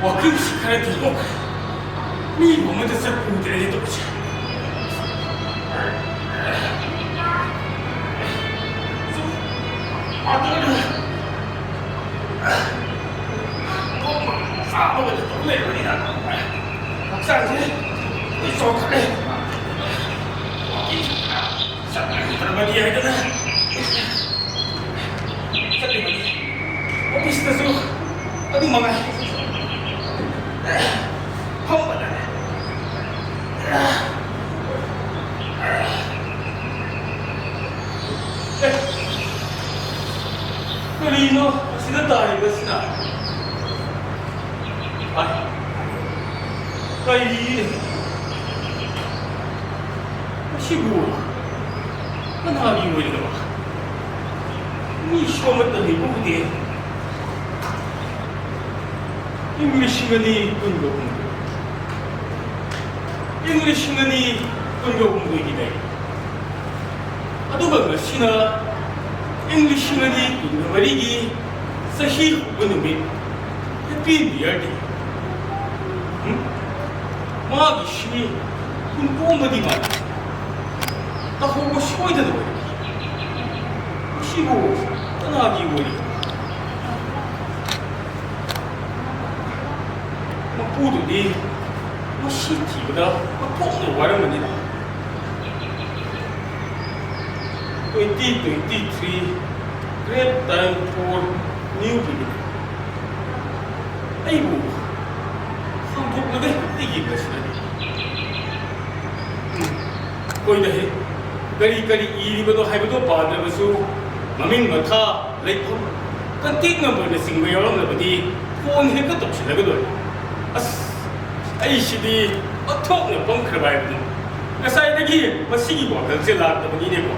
와킹 시간에 들고 미 몸에 대해서 부들이 도지. 아들은 너무 싸먹어도 또 내려오니라. 박사한테 이 속하네. 와킹 시간 들어가니 해야 되나? 오피스에서 어디 망아? 험하다. 그리노 시다 다이버스나. 아이 시부 하나님 뭐이거 봐. 이 시험했던 이 부분이 잉글리시간이 kungo kumbu gide aduga ngasina 잉글리시간이 kungo marigi sahi kunumi happy new year day magi shi kunpo madi ma ta hogo shoida do shigo tanagi wori mapudu 시티보다 폭으로 와르면이다. 2023 great time for new beginning. 아이고, 한국에 뛰기 것이다. 거기다 해. 가리가리 이리고도 하이고도 받으면서 마민 마타 레이프 컨택 넘버를 싱글 열어놓으니 폰 해가 덮치려거든. 아이시디 어떻게 벙커를 봐야 되는 사이드기 마시기고 그렇게 나왔다고 이래고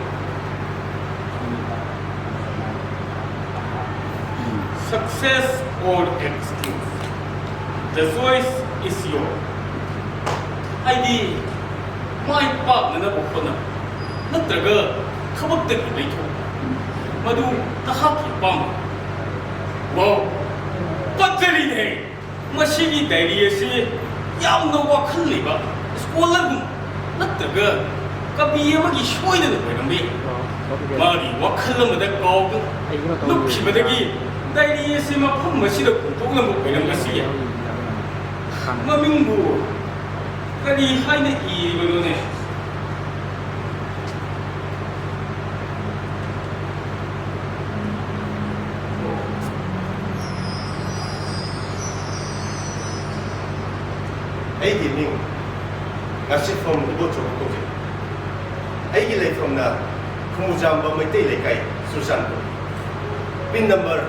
Success or excuse The choice is yours 아이디 마이 빡는 보거나 너들가 커벅대기 레이토 마두 다하기 빵 와우 빠뜨리네 마시기 대리에서 यामनो वाखल लेबा scholar गुम नत्रग कभी अमगी सोइदन होइरमबे मारी वाखल मदा कॉग लुखि मदगी दाइरी एसे मफम मसिद कुंथोगन होइरमगसिया ममिंगबु करी हाइने इबनोने Aigi Ming, ngasi from Ibo Chokotoke. Aigi lay from na Kumujamba Maitei Lekai, Susanto. Pin number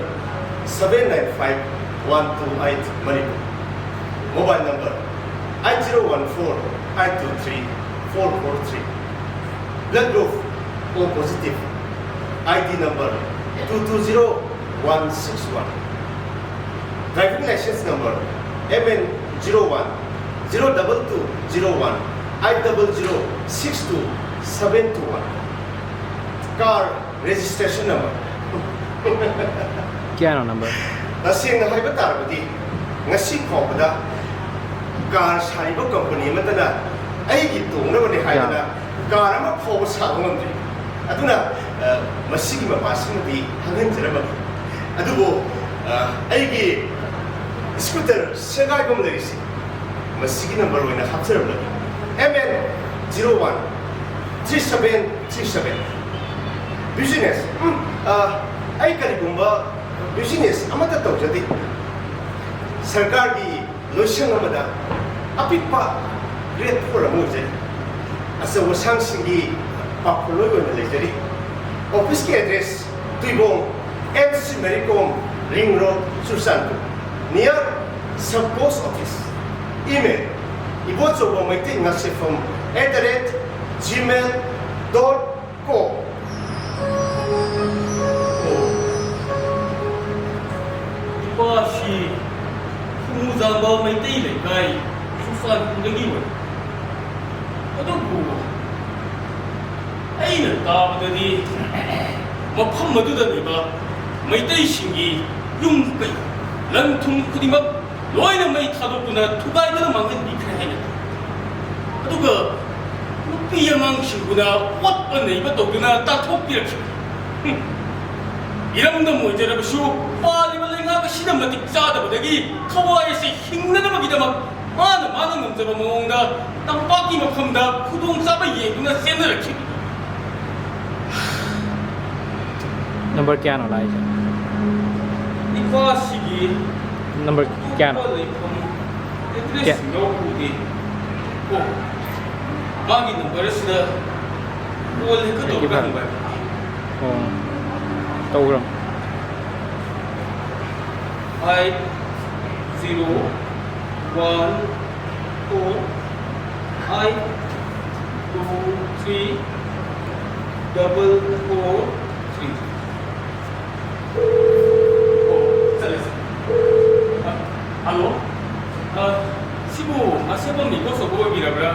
795-128 Manipur. Mobile number 8014-823-443. Blood group O positive. ID number 220161. Driving license number MN01 02201 80062 car registration number क्या number तसेंग हाइबा तारबदी ngasi khobada car sariba company matana aigi tongnabani haidana car ama khob sagamamri aduna masigi mapasimdi hanganjaraba adubo aigi scooter segai bom lerisi masigi number oina hapsarabla MN01 3737 business ai karigumba business amata tawjadi sarkar gi loisang amada apikpa grade 4 amujari asa wasang singi papuloi oina lejari office ki address tuibong MC Maricom Ring Road Susanto near sub post office email ibochobo maite ngasifam @gmail.com 이것이 후무장과 메이데이 레가이 수산 공격이원 어떤 보고 A는 따보더니 머팜 머두더니가 메이데이 신기 용거이 런퉁 크디막 ꯂꯣꯏꯅ ꯃꯩ ꯊꯥꯗꯣꯛꯇꯨꯅ ꯊꯨꯒꯥꯏꯗꯨꯅ ꯃꯥꯡꯍꯟꯕꯤꯈ꯭ꯔꯦ ꯍꯥꯏꯅ ꯑꯗꯨꯒ ꯅꯨꯄꯤ ꯑꯉꯥꯡꯁꯤꯡꯕꯨꯅ ꯑꯣꯠꯄ ꯅꯩꯕ ꯇꯧꯗꯨꯅ ꯇꯥꯟꯊꯣꯛꯄꯤꯔꯛꯈꯤ 이름도 모자라고쇼 빠리만 랭하가 시는 마틱 짜다보다기 카와이시 힘내다보기다막 많은 남자가 모은다 땅바퀴 막함다 구동 싸바 예구나 세너를 키 number क्या ना लाए थे 이과시기 नंबर क्या ना 에드레스 노후디 오 마기 넘버스다 올 해도 없는 거야 tàu rồi 5 0 1 4 5 2 3 double 4 3 잘했어 알로 시부 세번 믿고서 보이라고요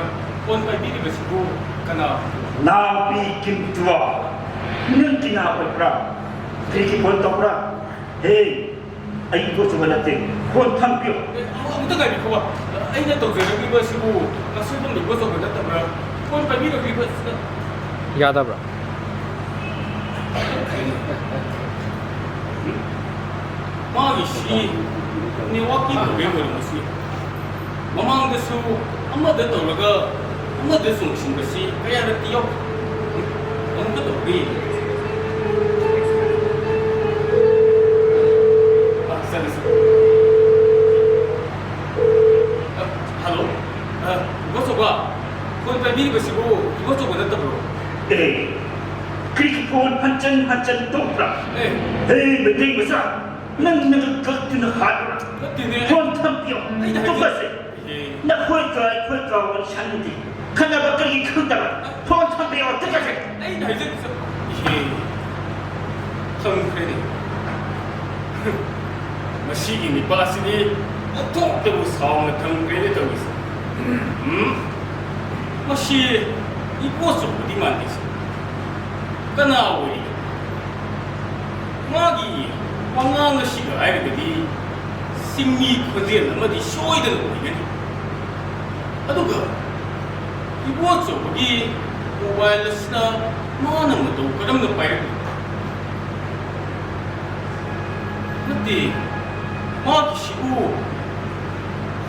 온 빨리리가 시부 가나 나비 김두아 눈기나 올까 그렇게 본다고라 헤이 아이고 저거한테 곤탕뼈 아무튼 가리 그거 아이나 또 저기 버시고 세번 믿고서 그랬다고요 온 빨리리가 그랬어 याद है ब्रा 마기시 네 와끼 왜 그러는지 마망데서 아마데 돌아가 아마데 송신 것이 그야를 띄어 어느 것도 우리 잘했어 할로 이거 봐 그건 빨리 것이고 이거 좀 어렸다 불러 에이 그렇게 본 한짠 똑라 네 에이 맨날 무사 난 그것들은 하더라 그때네 곤탕뼈 똑같이 예 나 홀까 샀는데 하나밖에 큰다가 곤탕뼈 똑같이 아이 나 이제 텅크레네 마시기 니빠시니 어떻게 사업을 텅크레네 되고 있어 마시 이 꽃을 어디 만드시 까나오리 마기 왕왕의 시가 알겠디 심미 컨디에 남아디 쇼이드는 보이겠니 아도가 이 꽃을 거기 모바일로 쓰나 많은 것도 그런 빠이르고 근데 마기 시고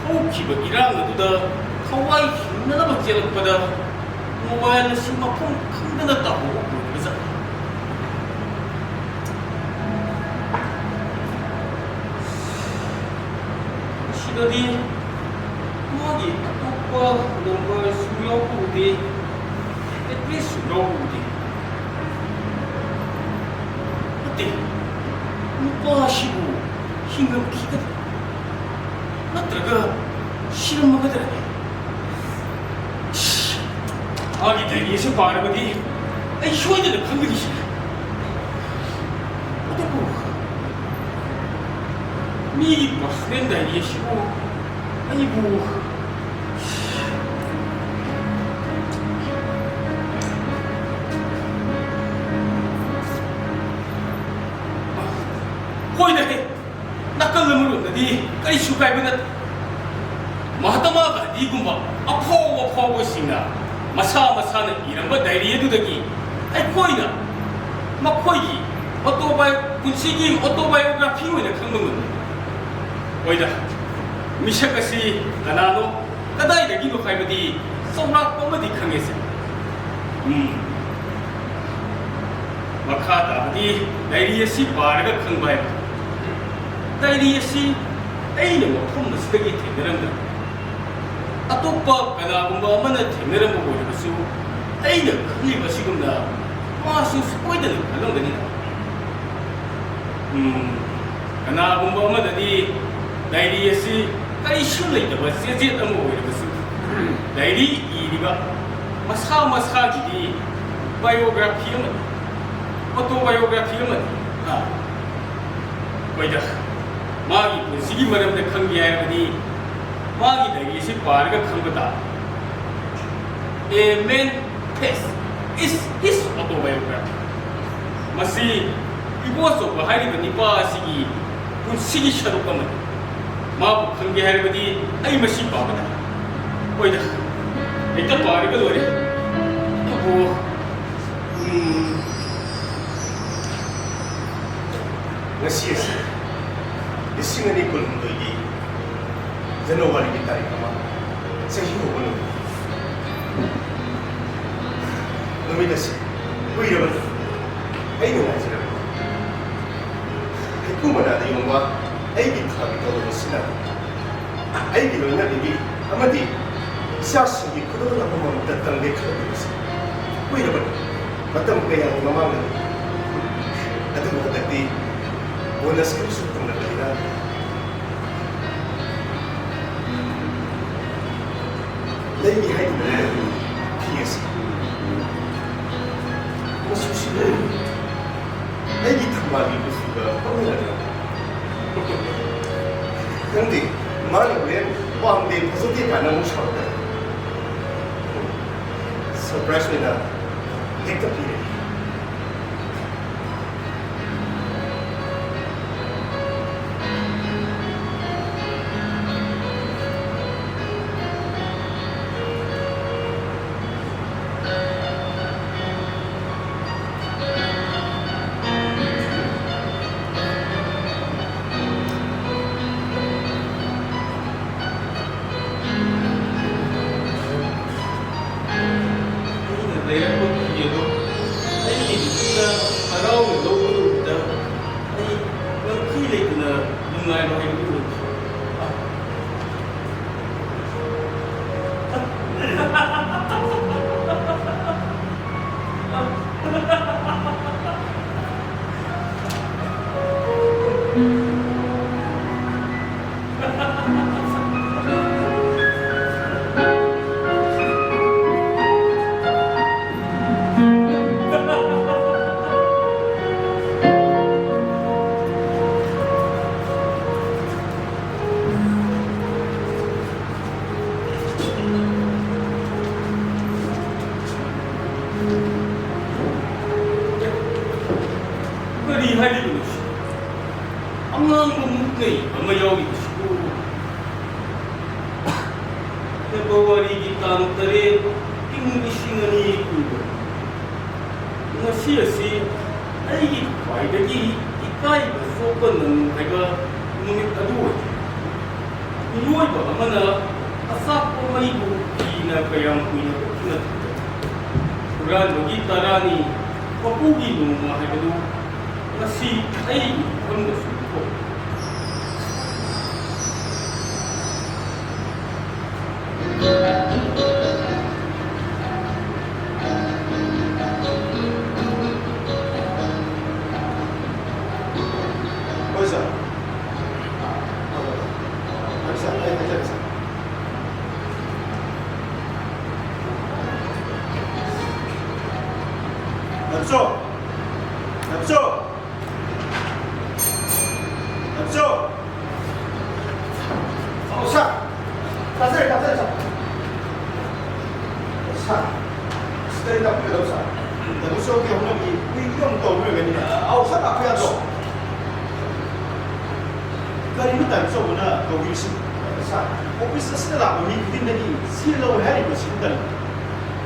호흡기가 일하는 것보다 카와이 힘나나 받지 않을 거다 모바일로 신마품 강변했다고 그래서 시더디 마기 똑바 넘버 수요구디 에트리 수요구디 어때? 무빠시고 힘금 키가 나들어가 실험 먹으더라니 아기 대리에서 바르거디 아이 휴원들은 방금이 싫어 어떡고 미기 버스는 대리에 쉬고 아이고 호이네 낚을름을 얻는디 까리 슈가이브는 마하다마가 니구마 아포고 있습니다 마사는 이런 거 대리에 두더기 아이 코이나 막 코이기 오토바이 오토바이오그래피 오이나 강동은 오이다 미샤가시 가나노 까다이다기노 가이버디 소락 뻔머디 강했어 마카다디 대리에시 바르가 강바이 대리에시 에이는 뭐 폼는 쓰더기 되는다 아또빠 가나군가 엄마는 재미를 보고 이러면서 에이는 클리가 지금나 마수 스포이드는 그런 거니라 가나군가 엄마들이 나이리에시 까리 쉬울래 있다고 세제 떠먹고 이러면서 나이리 이리가 마사기디 바이오그래피어만 오토바이오그래피어만 뭐이다 마기 본식이 말하면 강기하여니 마기 대기시 바르가 강거다 에멘 테스 is autobiography 마시 이보아서 하이리가 니빠시기 본식이 샤도까만 마부 ꯈꯪꯒꯦ ꯍꯥꯏꯔꯕꯗꯤ ꯑꯩ ꯃꯁꯤ ꯄꯥꯕꯗ ꯍꯣꯏꯗ ꯍꯦꯛꯇ ꯄꯥꯔꯒ ꯂꯣꯏꯔꯦ ꯑꯗꯨꯕꯨ ngasi asi lising ani kulumdoi January ki tarikh ama sahi hobanu numit asi kuiraba ai nungaijira ai kumana da yongwa ai gi thabi to sina ai gi loina bi amadi sasi gi kudo na mo tatang de khadu asi kuiraba matam kaya mamang adu hadati bonus ka sutong na kanila lagi hai na PS masusunod lagi thamali ko suga pamilya hindi mali rin pamde pasoti ka na mo siya surprise me na hekta pili ꯂꯩꯔꯛꯄ ꯐꯤ ꯑꯗꯣ ꯑꯩꯒꯤ ꯅꯨꯄꯤꯅ ꯍꯔꯥꯎꯅ ꯂꯧꯕꯗꯨꯗ ꯑꯩ ꯉꯝꯈꯩ ꯂꯩꯇꯅ ꯅꯨꯡꯉꯥꯏꯕ ꯍꯥꯏꯕꯗꯨ ꯑꯣꯏꯈꯤ ꯀꯔꯤ ꯍꯥꯏꯔꯤꯕꯅꯣ ꯁꯤ ꯑꯉꯥꯡꯕ ꯃꯨꯛꯅꯩ ꯑꯃ ꯌꯥꯎꯔꯤꯕꯁꯤꯕꯨ ꯐꯦꯕ꯭ꯔꯨꯋꯥꯔꯤꯒꯤ ꯇꯥꯡ 8 ꯏꯪ 2002 ꯉꯁꯤ ꯑꯁꯤ ꯑꯩꯒꯤ ꯈ꯭ꯋꯥꯏꯗꯒꯤ ꯏꯀꯥꯏꯕ ꯊꯣꯛꯄ ꯍꯥꯏꯕ ꯅꯨꯃꯤꯠ ꯑꯗꯨ ꯑꯣꯏꯈꯤ ꯃꯤꯑꯣꯏꯕ ꯑꯃꯅ ꯑꯆꯥꯛꯄ ꯃꯩꯕꯨ ꯀꯤꯅ ꯀꯌꯥꯝ ꯀꯨꯏꯅ ꯎꯠꯇꯨꯅ ꯊꯝꯕꯒꯦ ꯍꯨꯔꯥꯟꯕꯒꯤ ꯇꯔꯥꯅꯤ ꯃꯄꯨꯒꯤ ꯅꯣꯡꯃ ꯍꯥꯏꯕꯗꯨ ngasi ai không được phụ thuộc bây giờ đây bây giờ làm sao office sila la mi din nagi silo hari ko sinta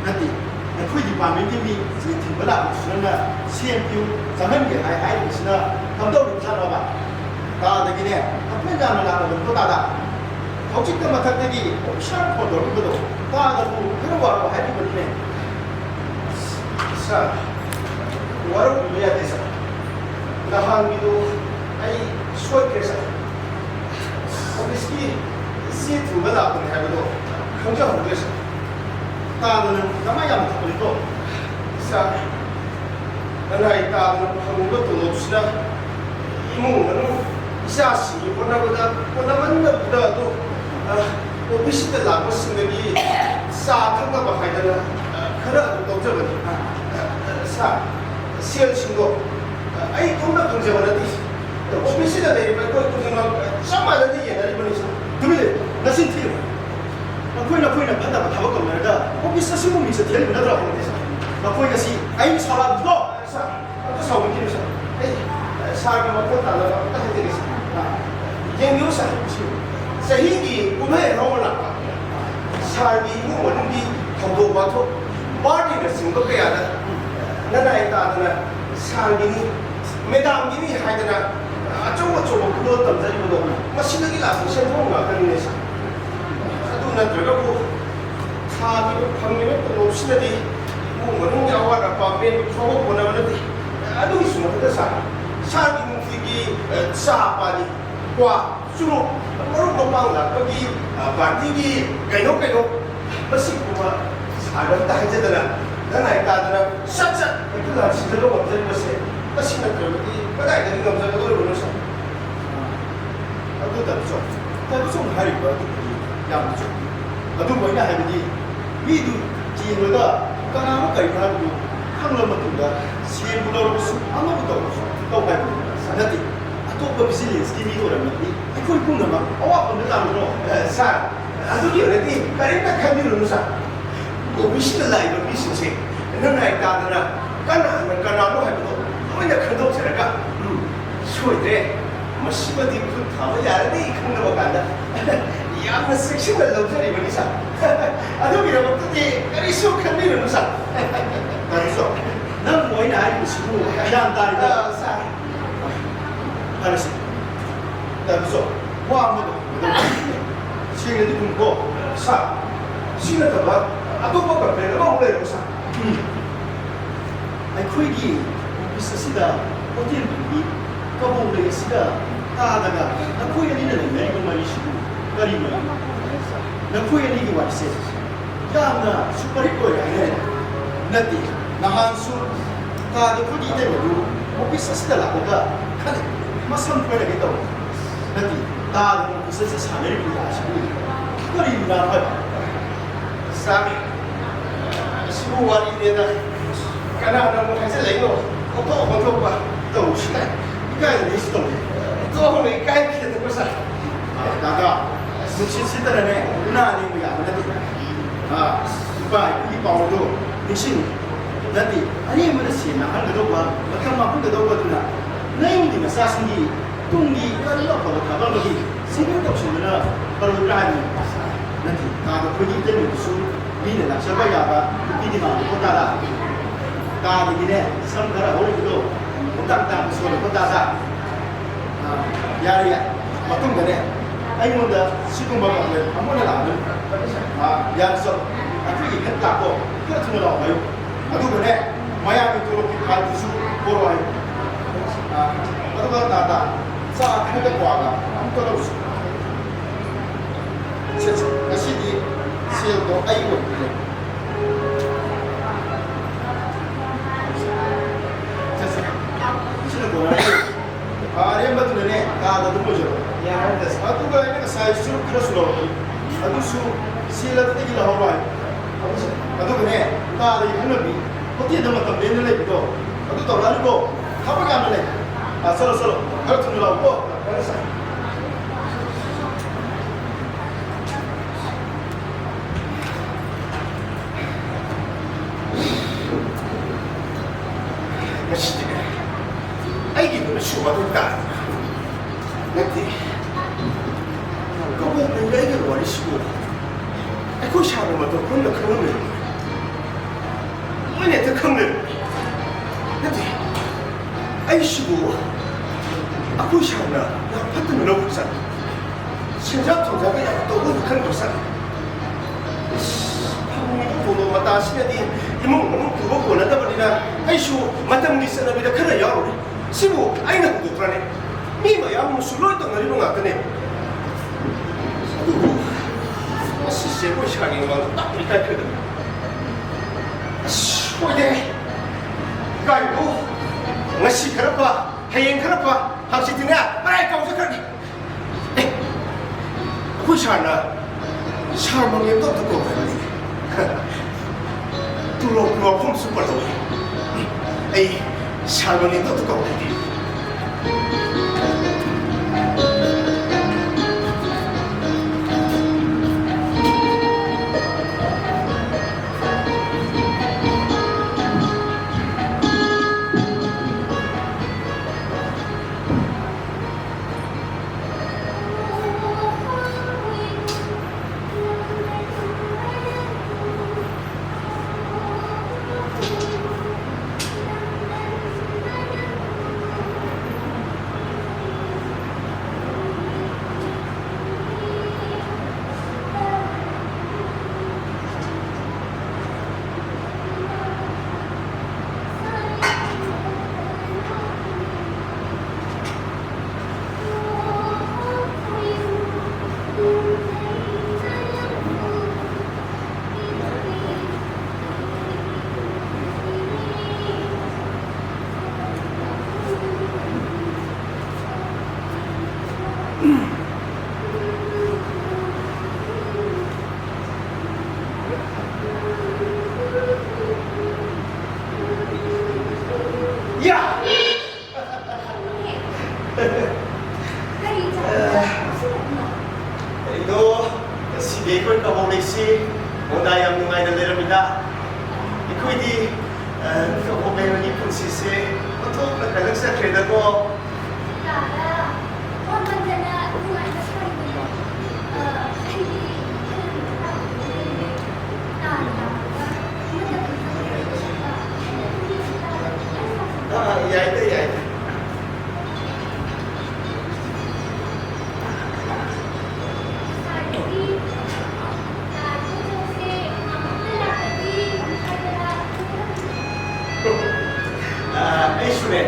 nanti nakoi di pami di mi si timbala suna CMU zaman ge ai suna kamdo ru sa ba ta da gi ne apne ja na la ko ta da hojik ta mathak ne gi option ko do ko do ta da ku hero wa ro hari ko ne sa waru mi ya desa na hang mi do ai shoi ke sa office ki si tuba la ko ha do khongja ho de sa ta na kama ya ma ko do sa na ta na khong do to no sna imu na no isa si ko na man na da do office ta la ko sing gi sa thang ba ha da na khara do ja ba sa sian sing do ai ko na khong ja ba na ti office ta de ba ko ko na sama da ni ya na ni ba ni sa dumile nasin thiyo akoina banda ba thawak na da office sa simu mi sa thiel na dra ko ni sa akoina si ai ni sala do sa to sa wi ki sa ai sa ga ma ko ta la ta he ni sa yen yo sa si ꯆꯍꯤꯒꯤ ꯀꯨꯝꯍꯩ ꯍꯔꯥꯎ ꯂꯥꯛꯄ ꯁꯍꯔꯒꯤ ꯏꯃꯨꯡ ꯃꯅꯨꯡꯒꯤ ꯊꯧꯗꯣꯛ ꯋꯥꯊꯣꯛ ꯕꯥꯔꯗꯦꯅꯆꯤꯡꯕ ꯀꯌꯥꯗ ꯅꯅꯥꯏ ꯇꯥꯗꯅ ꯁꯍꯔꯒꯤꯅꯤ ꯃꯦꯗꯥꯝꯒꯤꯅꯤ ꯍꯥꯏꯗꯅ ꯑꯆꯧ ꯑꯆꯧꯕ ꯈꯨꯗꯣꯜ ꯇꯝꯖꯔꯤꯕꯗꯣ ꯃꯁꯤꯗꯒꯤ ꯂꯥꯛꯄ ꯁꯦꯟꯐꯝ ꯉꯥꯛꯇꯅꯤꯅꯦ ꯁꯥꯔ ꯑꯗꯨ ꯅꯠꯇ꯭ꯔꯒꯕꯨ ꯊꯥꯈꯤꯕ ꯐꯪꯂꯤꯕ ꯇꯣꯂꯣꯞꯁꯤꯅꯗꯤ ꯏꯃꯨꯡ ꯃꯅꯨꯡꯒꯤ ꯑꯋꯥꯠ ꯑꯄꯥ ꯃꯦꯟꯕ ꯐꯥꯎꯕ ꯀꯣꯟꯅꯕ ꯅꯠꯇꯦ ꯑꯗꯨꯒꯤꯁꯨ ꯃꯊꯛꯇ ꯁꯥꯔ ꯁꯍꯔꯒꯤ ꯅꯨꯡꯇꯤꯒꯤ ꯆꯥ ꯄꯥꯅꯤ ꯀ꯭ꯋꯥ ꯆꯨꯔꯨꯞ ꯃꯔꯨꯞ ꯃꯄꯥꯡ ꯂꯥꯛꯄꯒꯤ ꯄꯥꯔꯇꯤꯒꯤ ꯀꯩꯅꯣ ꯃꯁꯤꯒꯨꯝꯕ ꯁꯍꯔ ꯑꯝꯇ ꯍꯥꯏꯖꯗꯅ ꯅꯅꯥꯏ ꯇꯥꯗꯅ ꯁꯠ ꯁꯠ ꯍꯦꯛꯇ ꯂꯥꯛꯁꯤꯟꯖꯕ ꯉꯝꯖꯔꯤꯕꯁꯦ ꯃꯁꯤ ꯅꯠꯇ꯭ꯔꯕꯗꯤ ꯀꯗꯥꯏꯗꯒꯤ ꯉꯝꯖꯒꯗꯧꯔꯤꯕꯅꯣ ꯁꯥꯔ ꯑꯗꯨ ꯇꯥꯏꯕꯁꯣꯝ ꯍꯥꯏꯔꯤꯕ ꯑꯗꯨꯕꯨꯗꯤ ꯌꯥꯝꯅ ꯆꯨꯝꯃꯤ ꯑꯗꯨꯕꯨ ꯑꯩꯅ ꯍꯥꯏꯕꯗꯤ ꯃꯤꯗꯨ ꯆꯦꯟꯕꯗ ꯀꯅꯥꯅꯣ ꯀꯔꯤꯅꯣ ꯍꯥꯏꯕꯗꯨ ꯈꯪꯂꯕ ꯃꯇꯨꯡꯗ ꯁꯦꯟꯕꯨ ꯂꯧꯔꯕꯁꯨ ꯑꯃꯕꯨ ꯇꯧꯔꯕꯁꯨ ꯇꯧ ꯍꯥꯏꯕꯗꯨ ꯅꯠꯇꯦ ꯑꯇꯣꯞꯄ ꯕꯤꯖꯤꯅꯦꯁꯀꯤ ꯃꯤ ꯑꯣꯏꯔꯝꯃꯗꯤ ꯑꯩꯈꯣꯏ ꯄꯨꯝꯅꯃꯛ ꯑꯋꯥꯐꯝꯗ ꯇꯥꯡꯕꯅꯣ ꯁꯥꯔ ꯑꯗꯨꯒꯤ ꯑꯣꯏꯔꯗꯤ ꯀꯔꯤꯝꯇ ꯈꯟꯕꯤꯔꯨꯅꯨ ꯁꯥꯔ ꯑꯣꯐꯤꯁꯇ ꯂꯥꯛꯏꯕ ꯃꯤꯁꯤꯡꯁꯦ ꯅꯅꯥꯏ ꯇꯥꯗꯅ ꯀꯅꯥꯅꯣ ꯍꯥꯏꯕꯗꯣ ꯂꯣꯏꯅ ꯈꯪꯗꯣꯛꯆꯔꯒ ꯁꯣꯏꯗ꯭ꯔꯦ ꯃꯁꯤꯃꯗꯤ ꯈꯨꯠ ꯊꯥꯕ ꯌꯥꯔꯅꯤ ꯈꯪꯅꯕ ꯀꯥꯟꯗ ꯌꯥꯝꯅ ꯆꯦꯛꯁꯤꯟꯅ ꯂꯧꯖꯔꯤꯕꯅꯤ ꯁꯥꯔ ꯑꯗꯨꯒꯤꯗꯃꯛꯇꯗꯤ ꯀꯔꯤꯁꯨ ꯈꯟꯕꯤꯔꯨꯅꯨ ꯁꯥꯔ ꯇꯥꯏꯕꯁꯣꯝ ꯅꯪꯕꯨ ꯑꯩꯅ ꯍꯥꯏꯔꯤꯕꯁꯤꯕꯨ ꯒ꯭ꯌꯥꯟ ꯇꯥꯔꯤꯕ ꯁꯥꯔ ꯍꯥꯏꯔꯁꯤ ꯇꯥꯏꯕꯁꯣꯝ ꯋꯥ ꯑꯃꯗ ꯁꯦꯡꯅꯗꯤ ꯈꯨꯝꯀꯣ ꯁꯥꯔ ꯁꯤ ꯅꯠꯇꯕ ꯑꯇꯣꯞꯄ ꯀꯝꯄ꯭ꯂꯦꯟ ꯑꯃꯃꯨꯛ ꯂꯩꯔꯕ ꯁꯥꯔ ꯑꯩꯈꯣꯏꯒꯤ ꯑꯣꯐꯤꯁ ꯑꯁꯤꯗ ꯍꯣꯇꯦꯜꯗꯨꯒꯤ ꯀꯕꯣꯛ ꯂꯩ ꯑꯁꯤꯗ ꯇꯥꯗꯅ ꯅꯈꯣꯏ ꯑꯅꯤꯅ ꯂꯩꯅꯔꯤꯕ ꯃꯔꯤꯁꯤꯕꯨ ꯀꯔꯤ ꯃꯔꯤ ꯅꯈꯣꯏ ꯑꯅꯤꯒꯤ ꯋꯥꯔꯤꯁꯦ ꯌꯥꯝꯅ ꯁꯨꯄꯔꯍꯤꯠ ꯑꯣꯏꯔꯦ ꯍꯥꯏꯅꯔꯦ ꯅꯠꯇꯦ ꯅꯍꯥꯟꯁꯨ ꯇꯥꯗ ꯑꯩꯈꯣꯏꯒꯤ ꯏꯇꯩꯃꯗꯨ ꯑꯣꯐꯤꯁ ꯑꯁꯤꯗ ꯂꯥꯛꯄꯒ ꯈꯜꯂꯤ ꯃꯁꯝ ꯈꯣꯏꯔꯒꯦ ꯇꯧꯔꯦ ꯅꯠꯇꯦ ꯇꯥꯗ ꯑꯣꯐꯤꯁ ꯑꯁꯤ ꯁꯥꯟꯅꯔꯤꯕ ꯌꯥꯁꯤꯕꯨ ꯀꯔꯤꯅ ꯍꯥꯏꯕ ꯁꯥꯔ ꯁꯤꯕꯨ ꯋꯥꯔꯤꯅꯦꯗ ꯀꯅꯥꯅ ꯑꯃꯨꯛ ꯍꯥꯏꯖꯤꯜꯂꯛꯏꯅꯣ ꯑꯣꯟꯊꯣꯛꯄ ꯇꯧꯁꯤꯅ ꯏꯀꯥꯏꯗꯅꯤꯁꯨ ꯇꯧꯔꯦ ꯇꯣꯛꯅ ꯏꯀꯥꯏꯈꯤꯗꯕ ꯁꯥꯔ ꯗꯥꯗꯥ ꯅꯨꯡꯁꯤꯠ ꯁꯤꯠꯇꯅꯅꯦ ꯎꯅꯥ ꯂꯦꯡꯕ ꯌꯥꯕ ꯅꯠꯇꯦ ꯏꯄꯥ ꯏꯄꯨꯒꯤ ꯄꯥꯎꯗꯣ ꯅꯤꯡꯁꯤꯡꯉꯤ ꯅꯠꯇꯦ ꯑꯔꯦꯝꯕꯗ ꯁꯦꯟ ꯃꯥꯡꯍꯟꯒꯗꯧꯕ ꯃꯇꯝ ꯃꯥꯡꯍꯟꯒꯗꯧꯕꯗꯨꯅ ꯅꯌꯨꯝꯒꯤ ꯃꯆꯥꯁꯤꯡꯒꯤ ꯇꯨꯡꯒꯤ ꯀꯔꯤ ꯑꯐꯕ ꯊꯕꯛ ꯑꯃꯒꯤ ꯁꯦꯚꯤꯡ ꯇꯧꯁꯤꯟꯕꯅ ꯐꯔꯣꯏꯗ꯭ꯔꯥ ꯍꯥꯏꯕꯅꯤ ꯅꯠꯇꯦ ꯇꯥꯗ ꯑꯩꯈꯣꯏꯒꯤ ꯏꯇꯩꯃꯗꯨꯁꯨ ꯃꯤꯅ ꯂꯥꯛꯆꯕ ꯌꯥꯕ ꯅꯨꯄꯤꯗꯤ ꯃꯥꯜꯂꯦꯀꯣ ꯇꯥꯗ ꯇꯥꯗꯒꯤꯅꯦ ꯁꯝ ꯈꯔ ꯍꯧꯔꯤꯕꯗꯣ ꯃꯇꯥꯡ ꯇꯥꯡꯕ ꯁꯣꯜꯂꯦꯀꯣ ꯇꯥꯗ ꯌꯥꯔꯦ ꯃꯇꯨꯡꯗꯅꯦ ꯑꯩꯉꯣꯟꯗ ꯁꯤꯒꯨꯝꯕ ꯀꯝꯄ꯭ꯂꯦꯟ ꯑꯃꯨꯛ ꯂꯥꯛꯑꯅꯨ ꯌꯥꯔꯁꯨ ꯑꯩꯈꯣꯏꯒꯤ ꯍꯦꯠ ꯂꯥꯛꯄꯣ ꯈꯔ ꯊꯨꯅ ꯂꯥꯛꯑꯣ ꯍꯥꯏꯌꯨ ꯑꯗꯨꯒꯅꯦ ꯃꯌꯥꯝꯒꯤ ꯇꯣꯂꯣꯞꯀꯤ ꯐꯥꯏꯜꯗꯨꯁꯨ ꯄꯣꯔꯣ ꯍꯥꯏꯌꯨ ꯑꯗꯨꯒ ꯇꯥꯇꯥ ꯆꯥ ꯈꯔꯒ ꯀ꯭ꯋꯥꯒ ꯑꯃꯨꯛꯇ ꯂꯧꯁꯤ ꯉꯁꯤꯗꯤ ꯁꯦꯜꯗꯣ ꯑꯩ ꯑꯣꯏꯅ sila ko na rin ba tuloy na kada mo jo atu ga ina sa su kira su lo atu su sila ta gila hawa atu ga ne ta ri hana bi poti da ma tambe ne le bi do atu to la ko khaba ga ma le solo solo har tu la ko ꯑꯩꯒꯤ ꯅꯨꯃꯤꯠꯁꯨ ꯑꯗꯨ ꯇꯥꯏ ꯅꯠꯇꯦ ꯀꯕꯣꯛꯅ ꯑꯩꯒꯤ ꯋꯥꯔꯤꯁꯤꯕꯨ ꯑꯩꯈꯣꯏ ꯁꯥꯟꯅ ꯃꯇꯝ ꯄꯨꯟꯅ ꯈꯪꯂꯝꯃꯤ ꯃꯣꯏꯅ ꯍꯦꯛꯇ ꯈꯪꯂꯝꯃꯤ ꯅꯠꯇꯦ ꯑꯩꯁꯤꯕꯨ ꯑꯩꯈꯣꯏ ꯁꯥꯟꯅ ꯌꯥꯝ ꯐꯠꯇꯅ ꯂꯧꯕ ꯆꯠ ꯁꯦꯟꯖꯥ ꯊꯨꯝꯖꯥꯒ ꯌꯥꯝ ꯇꯧꯕꯅ ꯈꯪꯕ ꯆꯠ ꯐꯪꯉꯤꯕ ꯄꯣꯂꯣ ꯃꯇꯥꯁꯤꯅꯗꯤ ꯏꯃꯨꯡ ꯃꯅꯨꯡ ꯄꯨꯕ ꯀꯣꯟꯅꯗꯕꯅꯤꯅ ꯑꯩꯁꯨ ꯃꯇꯝꯒꯤ ꯆꯠꯅꯕꯤꯗ ꯈꯔ ꯌꯥꯎꯔꯨꯔꯦ sibu ay nagtuturan eh. Mima ya musulo ito nga rin mga kanin. Aduh, masisya ko siya ng mga taklitan ka doon. Pwede, gaya ko, ngasi ka na pa, hayang ka na pa, hangsitin na, maray ka sa karni. Ako siya na, siya mga ito ito ko kani. Tulog-tulog kong supalaw. Ay, siya mga ito ito ko kani. ꯀꯕꯣꯛ ꯂꯩꯕꯒꯤ ꯄꯨꯟꯁꯤꯁꯦ ꯑꯣꯟꯊꯣꯛꯅ ꯀꯜꯂꯛꯆꯈ꯭ꯔꯦꯗꯀꯣ ꯌꯥꯏꯗ ꯌꯥꯏꯗ ꯑꯩꯁꯨꯅꯦ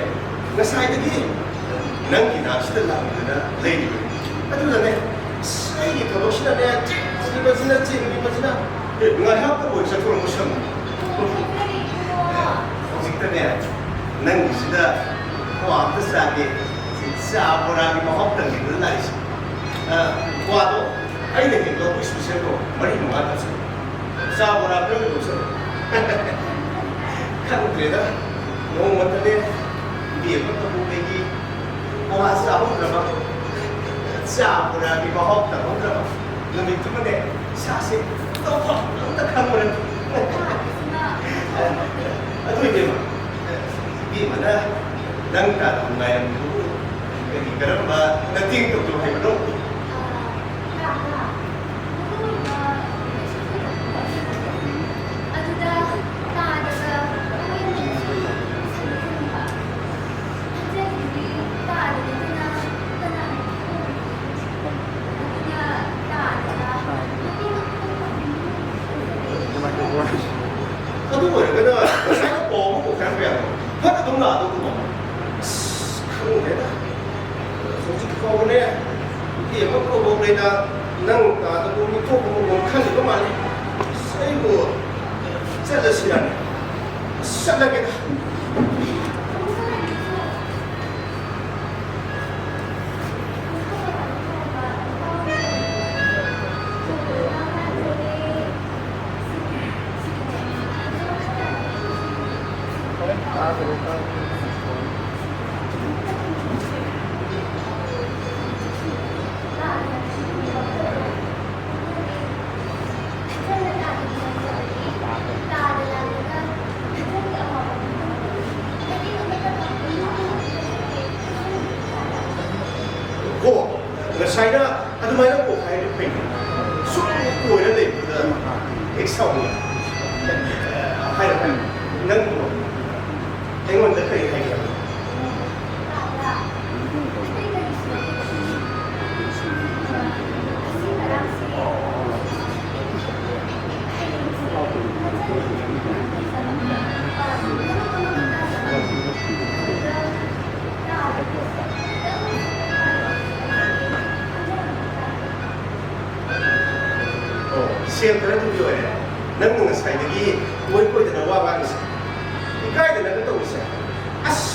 ꯉꯁꯥꯏꯗꯒꯤ ꯅꯪꯒꯤ ꯅꯥꯛꯁꯤꯗ ꯂꯥꯛꯄꯗ ꯂꯩꯔꯤꯕꯅꯤ ꯑꯗꯨꯅꯅꯦ ꯑꯩꯒꯤ ꯊꯕꯛꯁꯤꯅꯅꯦ ꯆꯦꯟꯈꯤꯕꯁꯤꯅ ꯉꯥꯏꯍꯥꯛꯇ ꯑꯣꯏ ꯆꯠꯊꯣꯔꯛꯄ ꯁꯪꯉꯤ ꯍꯧꯖꯤꯛꯇꯅꯦ ꯅꯪꯒꯤꯁꯤꯗ ꯋꯥ ꯑꯝꯇ ꯆꯥꯒꯦ ꯆꯥ ꯕꯣꯔꯥꯒꯤ ꯃꯍꯥꯎ ꯇꯪꯈꯤꯕꯗ ꯂꯥꯛꯏꯁꯦ ꯋꯥꯗꯣ ꯑꯩꯅ ꯍꯦꯛꯂꯛꯄ ꯏꯁꯄꯤꯁꯦꯜꯗꯣ 4-5 ꯇꯧꯁꯜꯂꯨ ꯆꯥ ꯕꯣꯔꯥ ꯈꯔꯒ ꯂꯧꯁꯜꯂꯨ ꯈꯪꯗ꯭ꯔꯦꯗ ꯅꯣꯡꯃꯇꯅꯦ ꯏꯕꯦꯝꯃ ꯀꯕꯣꯛꯂꯩꯒꯤ ꯋꯥ ꯆꯥꯍꯧꯗ꯭ꯔꯕ ꯆꯥ ꯕꯣꯔꯥꯒꯤ ꯃꯍꯥꯎ ꯇꯪꯍꯧꯗ꯭ꯔꯕ ꯅꯨꯃꯤꯠꯇꯨꯃꯅꯦ ꯏꯁꯥꯁꯦ ꯇꯧꯐꯝ ꯑꯝꯇ ꯈꯪꯕ ꯑꯗꯨ ꯏꯕꯦꯝꯃꯅ ꯅꯪ ꯇꯥꯅ ꯉꯥꯏꯔꯝꯕꯗꯨ ꯀꯔꯤ ꯀꯔꯝꯕ ꯃꯇꯦꯡ ꯇꯧꯗꯣ ꯍꯥꯏꯕꯅꯣ ꯑꯗꯨ ꯑꯣꯏꯔꯒꯅ ꯉꯁꯥꯏꯅ ꯄꯥꯎ ꯑꯃ ꯀꯣꯛꯈꯠꯔꯛꯄ ꯌꯥꯗ꯭ꯔꯣ ꯐꯠ ꯑꯗꯨꯝ ꯂꯥꯛꯑꯗꯧꯕ ꯈꯪꯗꯦꯗ ꯍꯧꯖꯤꯛ ꯐꯥꯎꯕꯅꯦ ꯏꯕꯦꯝꯃ ꯀꯕꯣꯛꯂꯩꯅ ꯅꯪ ꯇꯥꯗꯕ ꯃꯤꯊꯣꯛꯄ ꯃꯑꯣꯡ ꯈꯜꯂꯤꯕ ꯃꯥꯜꯂꯤ ꯑꯩꯕꯨ ꯆꯠꯂꯁꯤꯔꯅꯦ ꯆꯠꯂꯒꯦꯗ ꯉꯁꯥꯏꯅ ꯑꯗꯨꯃꯥꯏꯅ ꯀꯣꯛ ꯍꯥꯏꯔꯤꯕ ꯀꯩꯅꯣ ꯁꯨꯝ ꯀꯣꯏꯔ ꯂꯩꯕꯗ ꯍꯦꯛ ꯁꯥꯎꯅ ꯍꯥꯏꯔꯛꯄ ꯅꯪꯕꯨ ꯑꯩꯉꯣꯟꯗ ꯀꯔꯤ ꯍꯥꯏꯒꯦ ꯁꯦꯜ ꯈꯔ ꯇꯨꯒꯤ ꯑꯣꯏꯔꯦ ꯅꯪꯅ ꯉꯁꯥꯏꯗꯒꯤ ꯀꯣꯏ ꯀꯣꯏꯗꯅ ꯋꯥ ꯉꯥꯡꯉꯤꯁꯦ ꯏꯀꯥꯏꯗꯅꯒ ꯇꯧꯔꯤꯁꯦ ꯑꯁ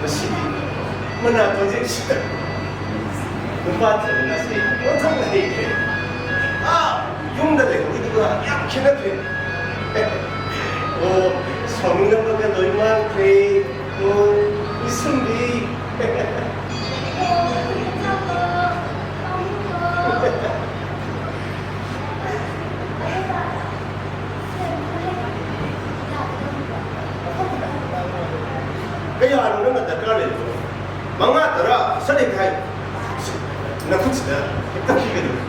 ꯃꯁꯤꯗꯤ ꯃꯅꯥꯇꯣꯟꯁꯤꯡꯁꯤꯗ ꯅꯨꯄꯥ ꯊꯦꯡꯅꯁꯤ ꯑꯣꯟꯊꯣꯛꯅ ꯍꯩꯈ꯭ꯔꯦ ꯌꯨꯝꯗ ꯂꯩꯍꯧꯔꯤꯗꯨꯒ ꯌꯥꯝ ꯈꯦꯠꯅꯈ꯭ꯔꯦ ꯑꯣ ꯁꯥꯎꯅꯤꯡꯅꯕꯒ ꯂꯣꯏ ꯃꯥꯡꯈ꯭ꯔꯦ ꯑꯣ ꯏꯁꯨꯝꯕꯤ ꯀꯌꯥꯅꯣ ꯅꯪꯅ ꯗꯔꯀꯥꯔ ꯂꯩꯔꯤꯕꯅꯣ 5-10 ꯁꯠ ꯍꯥꯏ ꯅꯈꯨꯠꯁꯤꯗ ꯍꯦꯛꯇ ꯄꯤꯒꯗꯕꯅꯤ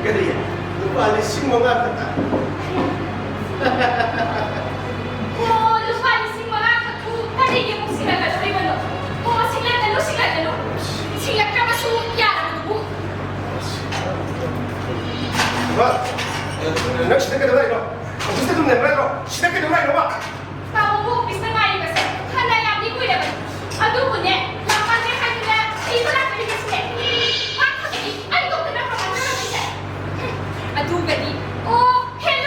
ꯀꯔꯤ ꯂꯨꯄꯥ 5,000 ꯈꯛꯇ ꯅꯪ ꯁꯤꯗ ꯀꯩꯗꯧ ꯂꯩꯔꯤꯅꯣ? ꯑꯣꯐꯤꯁꯇ ꯑꯗꯨꯝ ꯂꯩꯕ ꯅꯠꯇ꯭ꯔꯣ? ꯁꯤꯗ ꯀꯩꯗꯧ ꯂꯩꯔꯤꯅꯣꯕ? ꯑꯗꯨꯒꯗꯤ ꯑꯣ ꯍꯦ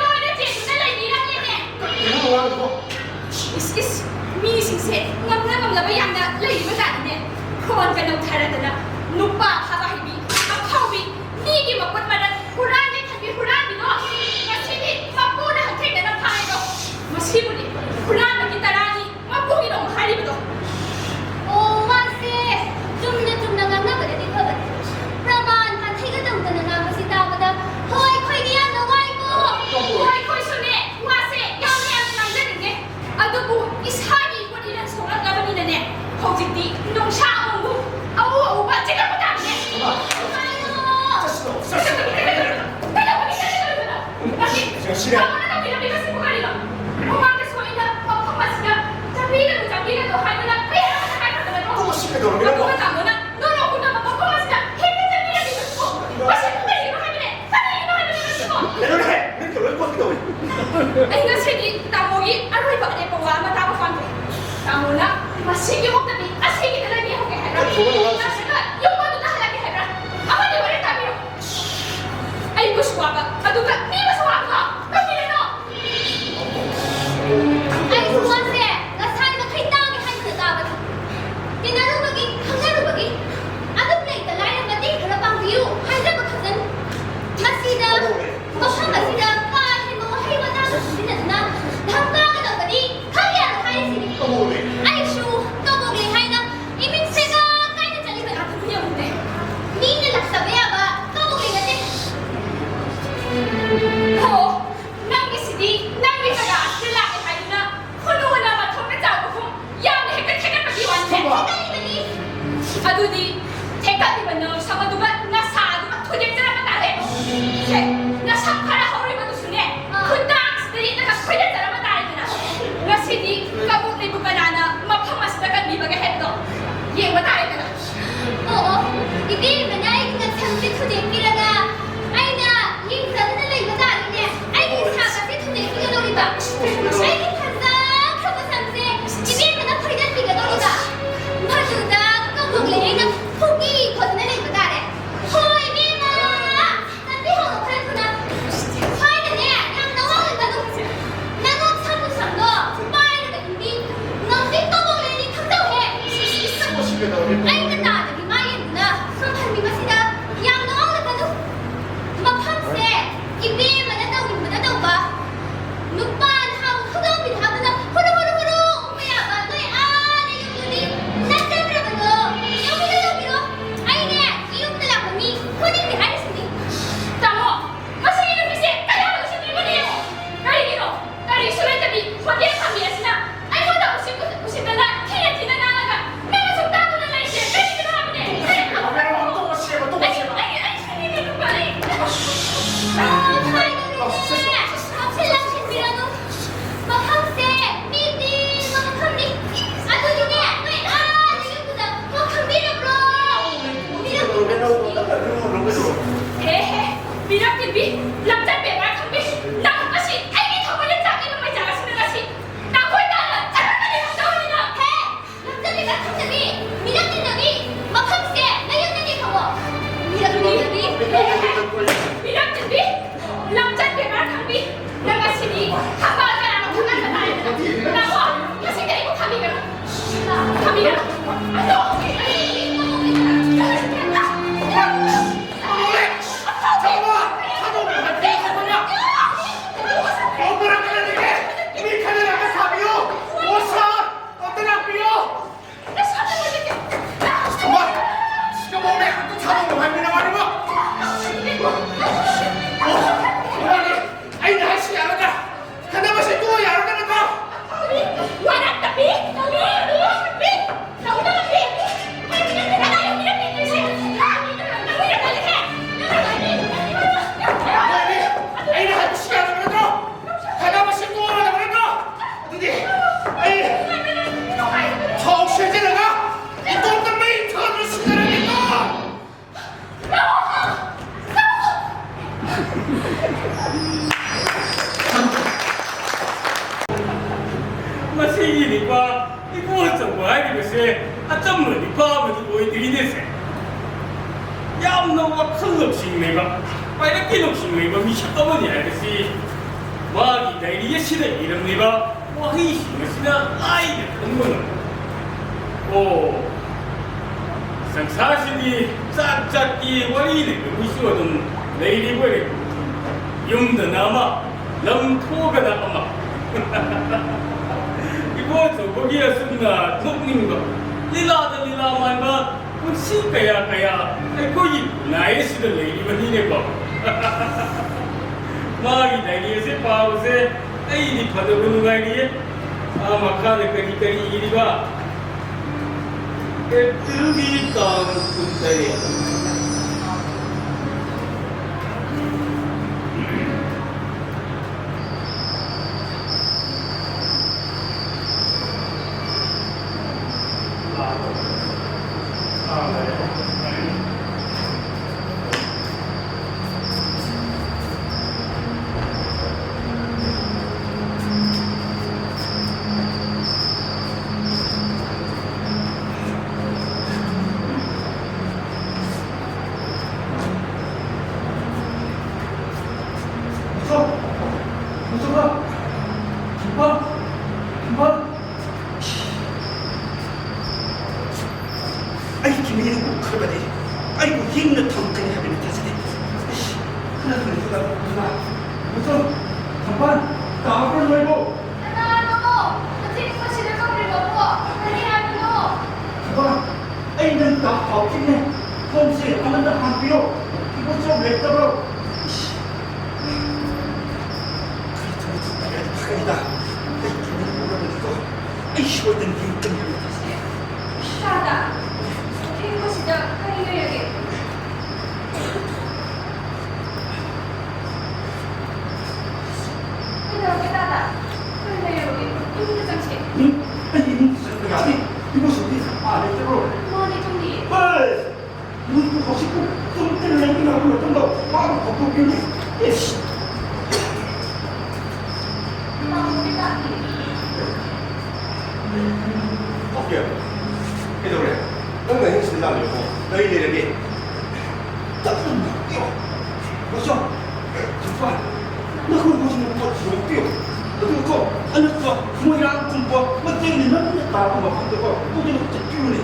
여보네. 미인을 낙사해야봐. 까먹으려는데. 남기시디 남기다가 들라게 하이나 혼오나마 통과자고 야는 해가 태가까지 왔네. 태가리더니 아두디 태가리만 너 사과두가 나 사두가 토대자라만 나래. 나 상파라 허리만도 순해. 군당 스테이트가 토대자라만 나래구나. 나 시디 까먹 리부가 나나 마파마스다가 미박에 했어. 얘가 나래구나. 이bil면 아이가 참지 토대기라가 아이나 인사는 이거 다르네. 아이가 사과지 토대기가 놀이다. 아이가 판다 커버 삼세 이bil면 앞으리가 비가 놀이다. 마주다 까먹리가 포기 거드는 이거 다래. 이bil마 난비 허가 그랬구나. 화이드네 양 나와는 나도 나도 삼도 빠이르가 이미 너비 까먹리니 탁자해. 아이가 나들이 마이르구나. 손팔미마시다 양 나와는 나도 마팜세 이빌만 나오기보다 나오봐. 누빤 하고 흐dom이 하거나 후루후루후루 오메야가 너의 안에 여기 나짜들어가도 여기로 아이네 이웃들 아버니 혼인이 아니시니 따모 마시기는 비세 따라하고 싶은 분이에요. 나리기로 나리 수레잡이 혼인 밤이야시나 아이보다 오신다나 키야티나 나가가 내가 속다고는 나이제 빼기도 하면 돼. 마시기니까 이거 정말 알겠어요. 아점은 이파면 보여드리네세. 얌노가 큰 럭싱내가 빨갛게 럭싱내가 미쳤다머니 알겠지. 마기 다이리의 시대 이름내가 와히 시나 아이들 공부는 상사신이 짝짝이 와리는 무시워둔 내일이버리고 용도 남아 럼토가 남아 이거 저거기야 쓴다 녹는거 리라다 리라만가 혹시 kaya 거기 나의 시대 내일이버리네거 마기 다이리의 파우세 아이디 파도bunu 가리에 마카네 그리까지 이리가 뜨기 땅 군대에 Anh đừng đọc học kinh này 폼스에 하는다 한비요. 이거 좀 냈다고. 파간이다. 아이씨, 어떤 게 다다. 이것이다. 하이여에게. 이렇게 다다. 하이여에게 이분들 장식. 응? 아니, 무슨 아니, 이것이 아, 냈다고. 머리 정리. 헐! 무슨 혹시 좀 때문에 나고 어떤 거 바로 걷고 비우네. 에이씨. 머리 닦기. 오케이. 그래서 그래. 너는 행실을 하려고 너희들에게 따뜻한 거 뛰어. 그렇죠? 정말. 너 그걸 보시면 뭐 지옥 뛰어. 너 그거 알렸어. 부모이랑 공부와 멋쟁이는 넌 나하고 막 한다고 꾸준히 뛰우네.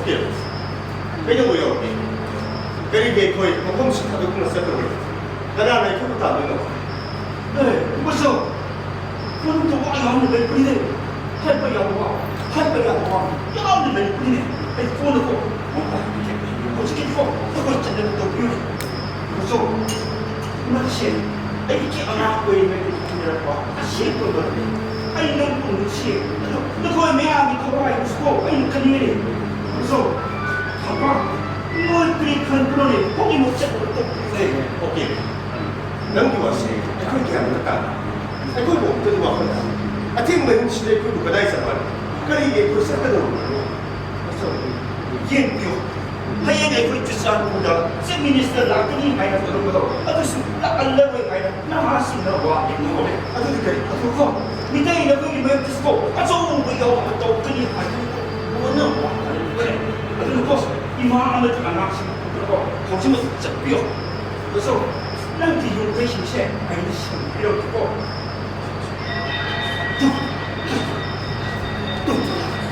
오케이. 그냥 뭐요? 그리게 거의 공식 하도 끊었을 거예요. 나는 그것도 안 되는 거. 네, 벌써 그런 거 많이 하는데 그래. 할 거야 뭐. 할 거야 뭐. 야는데 그래. 이 폰을 꼭 어떻게 이거 그거 찾는 거 비우네. 그래서 마치 이게 안 하고 있는 거라고 아시는 거거든요. 아니 너무 그렇지. 너 거의 매하기 커버가 있고 아니 그게 그래서 봐봐. 너희들이 그런 그러니 고기 먹자고 또 네, 오케이. 넘기왔어. 그렇게 안 됐다. 그걸 못 들고 왔거든. 아, 팀은 시대 그거 그다 있어 말. 그러니까 그 생각도 모르고. 그래서 얘 비오. 하얘게 그 주산 보다 세미니스트 라크니 마이너 그런 거. 아저씨 나 알레고 마이너 나왔습니다. 와, 이거 뭐래? 아저씨 그래. 그거 밑에 있는 거기 뭐 디스코. 아, 저거 뭐야? 또 그니 아니 뭐는 와. 그래. 그리고 이만한 안 하시고 그리고 거짓말 진짜 비어. 그래서 난 뒤로 대신에 아이는 시험 필요 없고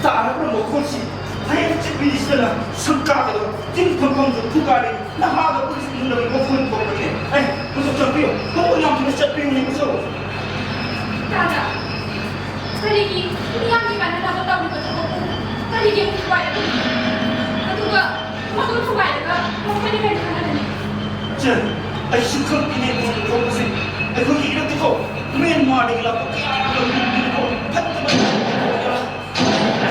또 알아보는 뭐 그것이 다이어트 빌리시잖아. 성과도 띵펑펑도 두가리 나하고 그리스 있는 놈이 뭐 그런 거 같네. 아이 무슨 저 비어 너무 양심을 진짜 비우니 무서워. 다다. 달리기. 미양이가 나가다 보니까 저거. 달리기 좋아요. 누가 화도 좋아해가 멍청이 갈 하는. 전 시큰 비네 무슨 것이 거기 이렇게 고 맨 말이라고 그리고 파트만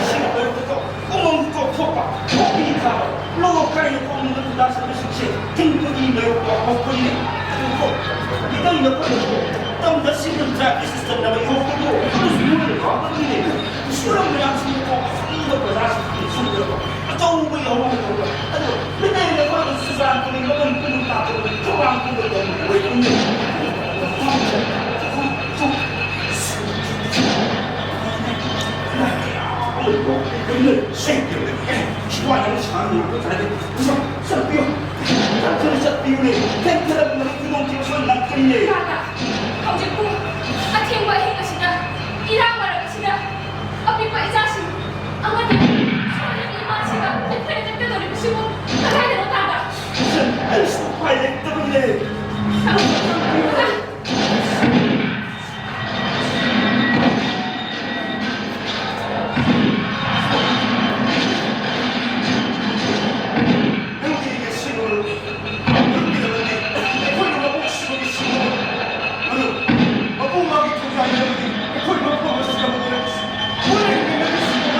시고 이렇게 고 구멍 꼭 톡박 코피가 로카이 꼽는 다시 시시 팅ting이 매우 먹거리네. 그리고 이거 이거 좀 더 신경 잘 시스템 나와 이거 보고 무슨 물을 가거든요. 수랑 그냥 쓰고 이거 다시 숨들고 또 뭐 영어 보고 아주 맨날 이거 수산 분이 너무 좀 따고 조금 보고 왜 있는 근데 생겨네. 기관을 사는 것도 다르게 우선 썩비요. 단체를 썩비우네. 탱크라는 놈이 구멍집에서 낚이네. 다다. 어제고 아팀과 행것이다. 이랑 말할 것이다. 어비과 이 자신. 아마도 사람이 마치가 대표를 뜯겨버리고 싶고 나가야 되는 다다. 알수 빨리 떠버리네. 형제에게 신호를 넘기는데 콜로가 목숨을 신호. 너는 뽕막이 통지 않는 콜로가 뽕을 쓰려고 원래 있는 신호는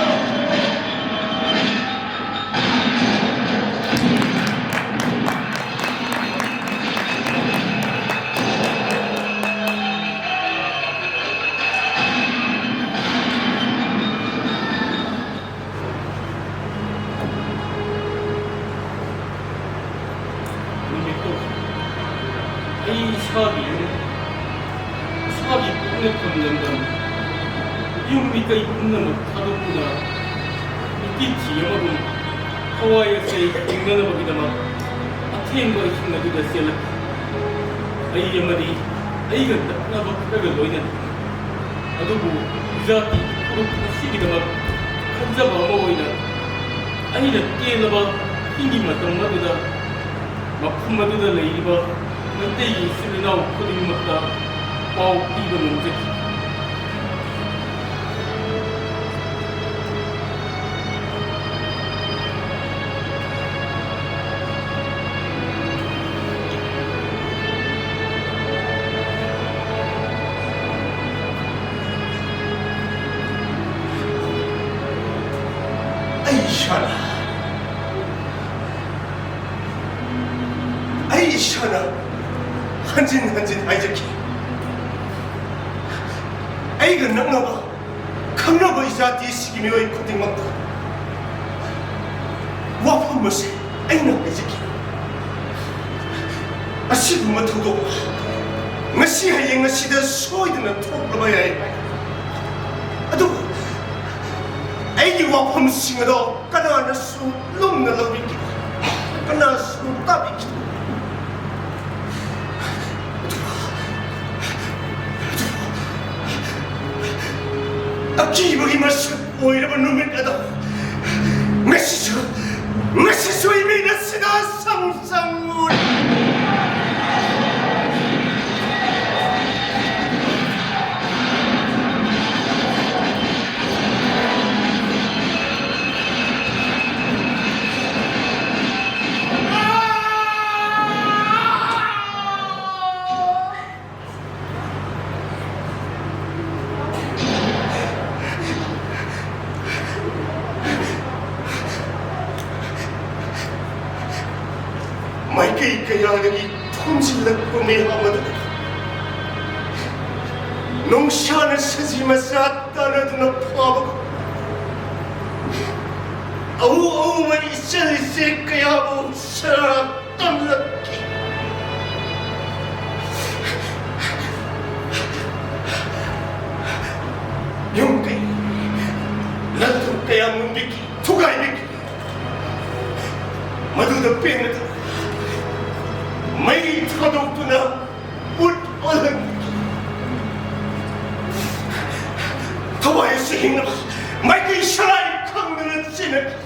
이 사업이 끝냈던 건 이용비가 입는 못하더구나. 이끼 지여마도 하와이에서의 인간을 보기다마 아테인과 힘나게 됐을 아이 여마디 아이가 나가 그래가 너희는 아도고 이자티 그렇게 시기다마 한자 마모이나 아이는 깨나봐 힘이 맞던 마두다 막품 마두다 레이바 그때이 쓰리나 코딩 맞다 와우 이거 문제 이샤나 한진 아이자키 아이가 낭나봐 강나봐 이자티 시기미와의 코딩막다 와파 뭐시 아이나 아이자키 아시부 마토도 ngasi hayang nasida soidna thoklaba yai adu aigi wapam singado kana su lumna lobiki kana su tabiki aki bagi mas oira numit ada ngasi so imina sida samsangul kayadagi 통질락고 매하마다 농샤는 사지마사 따라두나 파바고 아우마 이슬세 그야부 사 땀락기 용기 나도 그야 문비기 투가이비기 마두다 빼내다 May traduktuna ut alam Tawai sihing may kishalay kang nansinig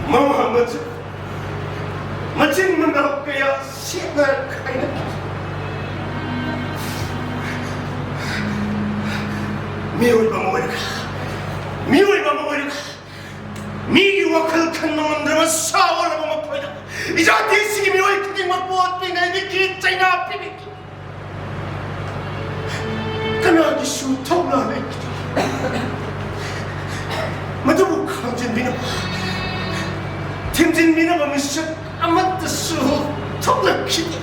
Mama Majin manaw kaya sinar kaya Miyoy ba mawari ka Migi wakal kan naman sawa na mamapoida. Ija disi mi oi kiti mabuat pinay biki China pibiki. Kana gisu tawla na kiti. Madabu kanjin bina. Timjin bina mamisyak amat su tawla kiti.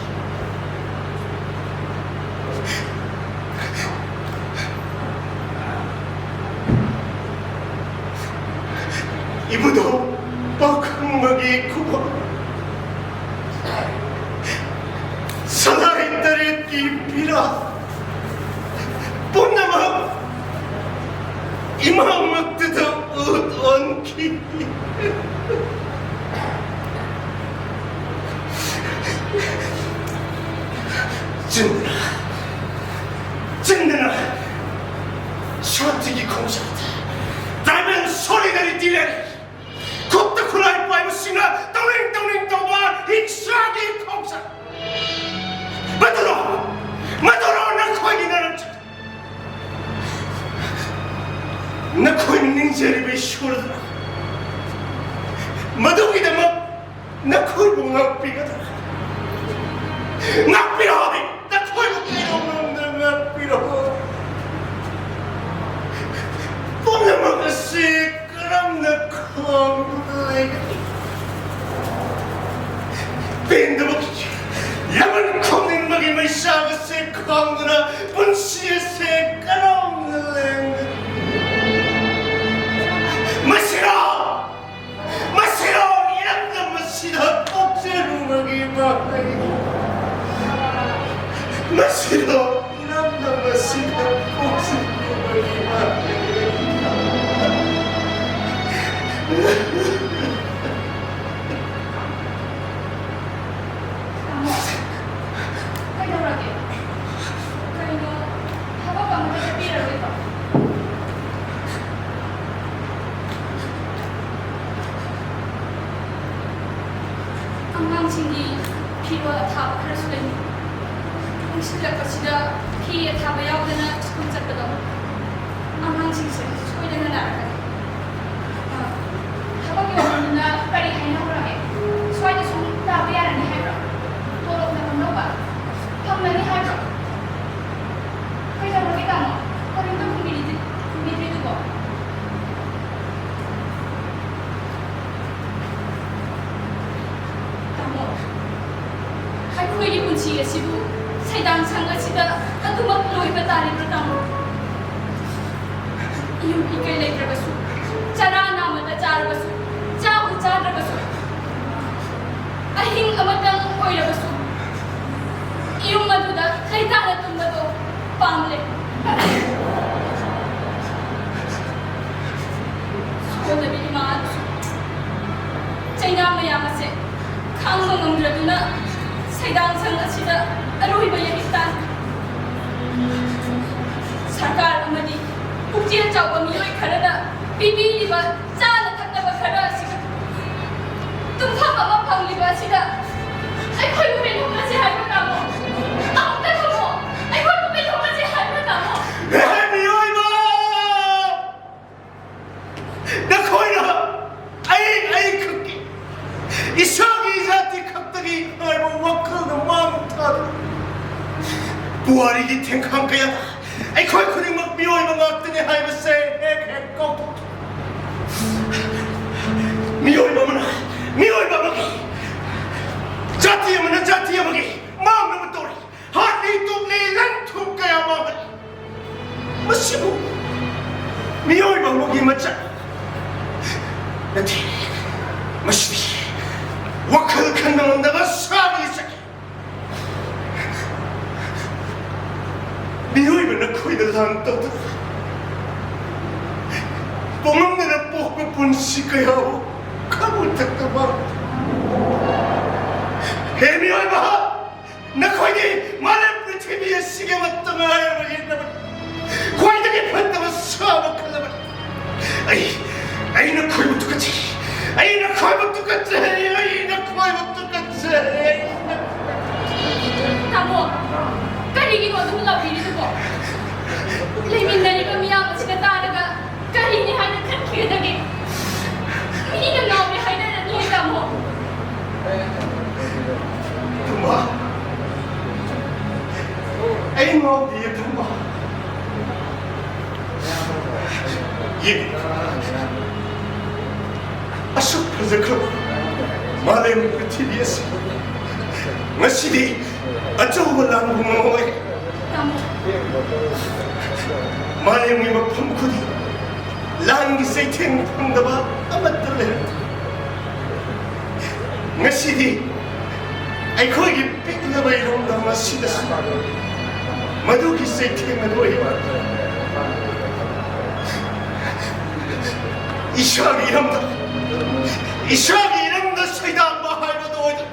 이부도 빡빡하게 구워 사나이 딸의 띠비라 본나마 이마음 먹듯 얻언기 찐드나 샤트기 공사다 다면 소리들이 뛰래 곱다 쿠라이 파이브 싱라 덩링 도바 익사기 공사 마도로 나 코이니 나는 나 코이니 닝제리베 쇼르다 마도기다 나 코이 봉나 삐가다 나 삐로 나 코이 봉나 나 삐로 뽕나 먹었지 그럼 나 콩나이가 빈도 먹지 야만 콩는 먹이면 샤그세 콩누나 분시에세 까롱는 마시로 이란다 마시로 꼭지로 먹이면 마시로 이란다 마시로 꼭지로 먹이면 항상신이 피와 다 그럴 수가 있는 실력 것이다 피에 답을 야우되는 스콘잡거든 항상신세 소이되는 나라가 하박이 오는나 빨리 하이나오라게 소이드 손 답을 야라니 하이라 도록나 건너봐 평면이 하이라 그래서 그렇게 가면 어린도 국민이 두고 ꯄꯨꯟꯁꯤ ꯑꯁꯤꯕꯨ ꯁꯩꯗꯥꯡꯁꯪ ꯑꯁꯤꯗ ꯑꯗꯨꯃꯛ ꯂꯣꯏꯕ ꯇꯥꯔꯤꯕ꯭ꯔꯥ ꯇꯥꯃꯣ? ꯌꯨꯝ ꯏꯀꯩ ꯂꯩꯇ꯭ꯔꯕꯁꯨ, ꯆꯔꯥ ꯅꯥꯝꯃꯗ ꯆꯥꯔꯕꯁꯨ, ꯆꯥꯕꯨ ꯆꯥꯗ꯭ꯔꯕꯁꯨ, ꯑꯍꯤꯡ ꯑꯃꯇꯪ ꯑꯣꯏꯔꯕꯁꯨ, ꯌꯨꯝ ꯑꯗꯨꯗ ꯂꯩꯇꯥꯅ ꯇꯨꯝꯕꯗꯣ ꯄꯥꯝꯂꯦ꯫ ꯁꯣꯟꯗꯕꯤ ꯏꯃꯥ ꯑꯗꯨꯁꯨ ꯆꯩꯅꯥ ꯃꯌꯥꯝ ꯑꯁꯦ ꯈꯥꯡꯕ ꯉꯝꯗ꯭ꯔꯗꯨꯅ ꯁꯩꯗꯥꯡꯁꯪ ꯑꯁꯤꯗ ꯑꯔꯣꯏꯕ ꯌꯦꯡꯅꯤꯡ ꯇꯥꯟꯈ꯭ꯔꯦ꯫ ꯁꯔꯀꯥꯔ ꯑꯃꯗꯤ ꯄꯨꯛꯆꯦꯜ ꯆꯥꯎꯕ ꯃꯤꯑꯣꯏ ꯈꯔꯅ ꯄꯤꯕꯤꯔꯤꯕ ꯆꯥꯅ ꯊꯛꯅꯕ ꯈꯔ ꯑꯁꯤꯒ ꯇꯨꯝꯐꯝ ꯑꯃ ꯐꯪꯂꯤꯕ ꯑꯁꯤꯗ ꯑꯩꯈꯣꯏꯕꯨ ꯄꯦꯟꯊꯣꯛꯅꯁꯤ ꯍꯥꯏꯕ ꯇꯥꯃꯣ? ꯑꯃꯨꯛꯇ ꯈꯨꯝꯃꯣ, ꯑꯩꯈꯣꯏꯕꯨ ꯄꯦꯟꯊꯣꯛꯅꯁꯤ ꯍꯥꯏꯕ ꯇꯥꯃꯣ? ꯃꯤꯑꯣꯏꯕ! ꯅꯈꯣꯏꯅ ꯑꯩ ꯈꯛꯀꯤ ꯏꯁꯥꯒꯤ ꯖꯥꯇꯤ ꯈꯛꯇꯒꯤ ꯍꯥꯏꯕ ꯋꯥꯈꯜꯅ ꯃꯥꯡ ꯊꯥꯗꯨꯅ ꯄꯨꯋꯥꯔꯤꯒꯤ ꯊꯦꯡꯈꯥꯡ ꯀꯌꯥꯗ ꯑꯩꯈꯣꯏ ꯈꯨꯗꯤꯡꯃꯛ ꯃꯤꯑꯣꯏꯕ ꯉꯥꯛꯇꯅꯤ ꯍꯥꯏꯕꯁꯦ ꯍꯦꯛ ꯀꯥꯎꯊꯣꯛ ꯃꯤꯑꯣꯏꯕ ꯑꯃꯒꯤ ꯖꯥꯇꯤ ꯑꯃꯅ ꯖꯥꯇꯤ ꯑꯃꯒꯤ ꯃꯥꯡꯅꯕ ꯇꯧꯔꯤ ꯍꯥꯠꯂꯤ ꯇꯨꯞꯂꯤ ꯂꯟ ꯊꯨꯝ ꯀꯌꯥ ꯃꯥꯡꯍꯜꯂꯤ ꯃꯁꯤꯕꯨ ꯃꯤꯑꯣꯏꯕ ꯑꯃꯒꯤ ꯃꯆꯥ ꯅꯠꯇꯦ ꯃꯁꯤꯗꯤ ꯋꯥꯈꯜ ꯈꯟꯕ ꯉꯝꯗꯕ ꯁꯥꯒꯤ ꯆꯠ 미호이면 거기다 산다도 뽕먹느라 뽀고 분식이요 가물tak다마 해미얼마 나 거기 말을 프리티비에 시계 맞던 아이를 했나봐 거기다게 판다면 사먹하려면 아이 나 거기면 똑같이 아이 나 거기면 똑같이 아이 나 거기면 똑같이 타모 ꯀꯔꯤꯒꯤꯅꯣ ꯑꯗꯨꯝ ꯂꯥꯎꯕꯤꯔꯤꯗꯨꯕꯣ? ꯂꯩꯃꯤꯟꯅꯔꯤꯕ ꯃꯤꯌꯥꯝ ꯑꯁꯤꯅ ꯇꯥꯔꯒ ꯀꯔꯤꯅꯤ ꯍꯥꯏꯅ ꯈꯟꯈꯤꯒꯗꯒꯦ? ꯃꯤꯅ ꯉꯥꯎꯔꯦ ꯍꯥꯏꯅꯔꯅꯤ ꯇꯥꯃꯣ꯫ ꯊꯨꯝꯕ ꯑꯩ ꯉꯥꯎꯗꯤꯌꯦ ꯊꯨꯝꯕ ꯌꯦꯡ ꯑꯁꯨꯛ ꯐꯖꯈ꯭ꯔꯕ ꯃꯥꯂꯦꯝ ꯄ꯭ꯔꯤꯊꯤꯕꯤ ꯑꯁꯤ ꯉꯁꯤꯗꯤ ꯑꯆꯧꯕ ꯂꯥꯟꯕ ꯉꯝꯃꯣꯏ ꯃꯥꯂꯦꯝꯒꯤ ꯃꯐꯝ ꯈꯨꯗꯤꯡ ꯂꯥꯟꯒꯤ ꯆꯩꯊꯦꯡ ꯐꯪꯗꯕ ꯑꯃꯠꯇ ꯂꯩꯔꯝꯗꯦ ꯉꯁꯤꯗꯤ ꯑꯩꯈꯣꯏꯒꯤ ꯄꯤꯛꯂꯕ ꯏꯔꯣꯝꯗꯝ ꯑꯁꯤꯗꯁꯨ ꯃꯗꯨꯒꯤ ꯆꯩꯊꯦꯡ ꯑꯗꯨ ꯑꯣꯏꯕ ꯏꯁꯥꯒꯤ ꯏꯔꯝꯗ ꯁꯩꯗꯥꯡꯕ ꯍꯥꯏꯕꯗꯨ ꯑꯣꯏꯗ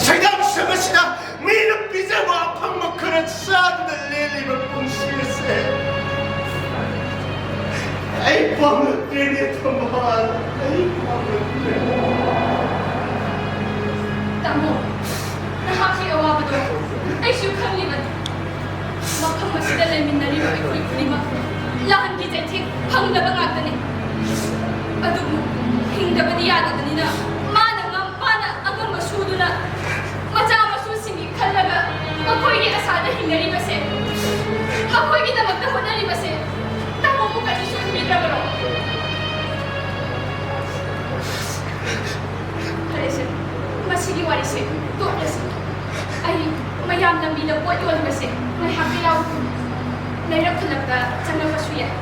ꯁꯩꯗꯥꯡꯁꯪ ꯑꯁꯤꯗ ꯃꯤꯅ ꯄꯤꯖꯕ ꯑꯐꯪꯕ ꯈꯔ ꯆꯥꯗꯨꯅ ꯂꯦꯜꯂꯤꯕ ꯄꯨꯟꯁꯤ ꯑꯁꯦ ꯑꯩ ꯄꯥꯝꯂꯛꯇ꯭ꯔꯦꯅꯦ ꯊꯝꯕꯥꯜ ꯑꯩ ꯄꯥꯝꯂꯛꯇ꯭ꯔꯦ ꯇꯥꯃꯣ ꯅꯍꯥꯛꯀꯤ ꯑꯋꯥꯕꯗꯣ ꯑꯩꯁꯨ ꯈꯪꯂꯤꯕꯅꯤ ꯃꯐꯝ ꯑꯁꯤꯗ ꯂꯩꯃꯤꯟꯅꯔꯤꯕ ꯑꯩꯈꯣꯏ ꯈꯨꯗꯤꯡꯃꯛ ꯂꯥꯟꯒꯤ ꯆꯩꯊꯦꯡ ꯐꯪꯗꯕ ꯉꯥꯛꯇꯅꯤ ꯑꯗꯨꯕꯨ ꯍꯤꯡꯗꯕꯗꯤ ꯌꯥꯗꯕꯅꯤꯅ ꯃꯥꯅ ꯑꯉꯝꯕ ꯁꯨꯗꯨꯅ ꯃꯆꯥ ꯃꯁꯨꯁꯤꯡꯒꯤ ꯈꯜꯂꯒ ꯃꯈꯣꯏꯒꯤ ꯑꯁꯥꯗ ꯍꯤꯡꯅꯔꯤꯕꯁꯦ ꯃꯈꯣꯏꯒꯤꯗꯃꯛꯇ ꯍꯣꯠꯅꯔꯤꯕꯁꯦ ꯇꯥꯃꯣꯕꯨ ꯀꯔꯤꯁꯨ ꯎꯕꯤꯗ꯭ꯔꯕꯔꯣ? ꯐꯔꯦꯁꯦ ꯃꯁꯤꯒꯤ ꯋꯥꯔꯤꯁꯦ ꯇꯣꯛꯂꯁꯤ ꯑꯩ ꯃꯌꯥꯝ ꯂꯝꯕꯤꯗ ꯄꯣꯠ ꯌꯣꯟꯕꯁꯦ ꯉꯥꯏꯍꯥꯛꯇ ꯌꯥꯎꯈꯤ ꯂꯩꯔꯛ ꯈꯨꯜꯂꯛꯇ ꯆꯪꯂꯛꯄꯁꯨ ꯌꯥꯏ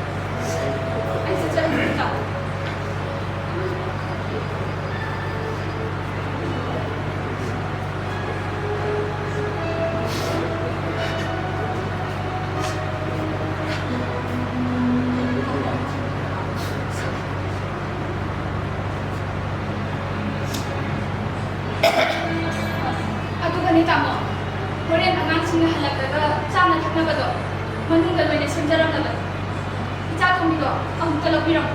ꯑꯩꯁꯦ ꯆꯠꯂꯨꯔꯒ tamo. Horen angangsing halaga chana thakna bado. Manungda loine senjaram labadi. Icha thombido amukta lobiram.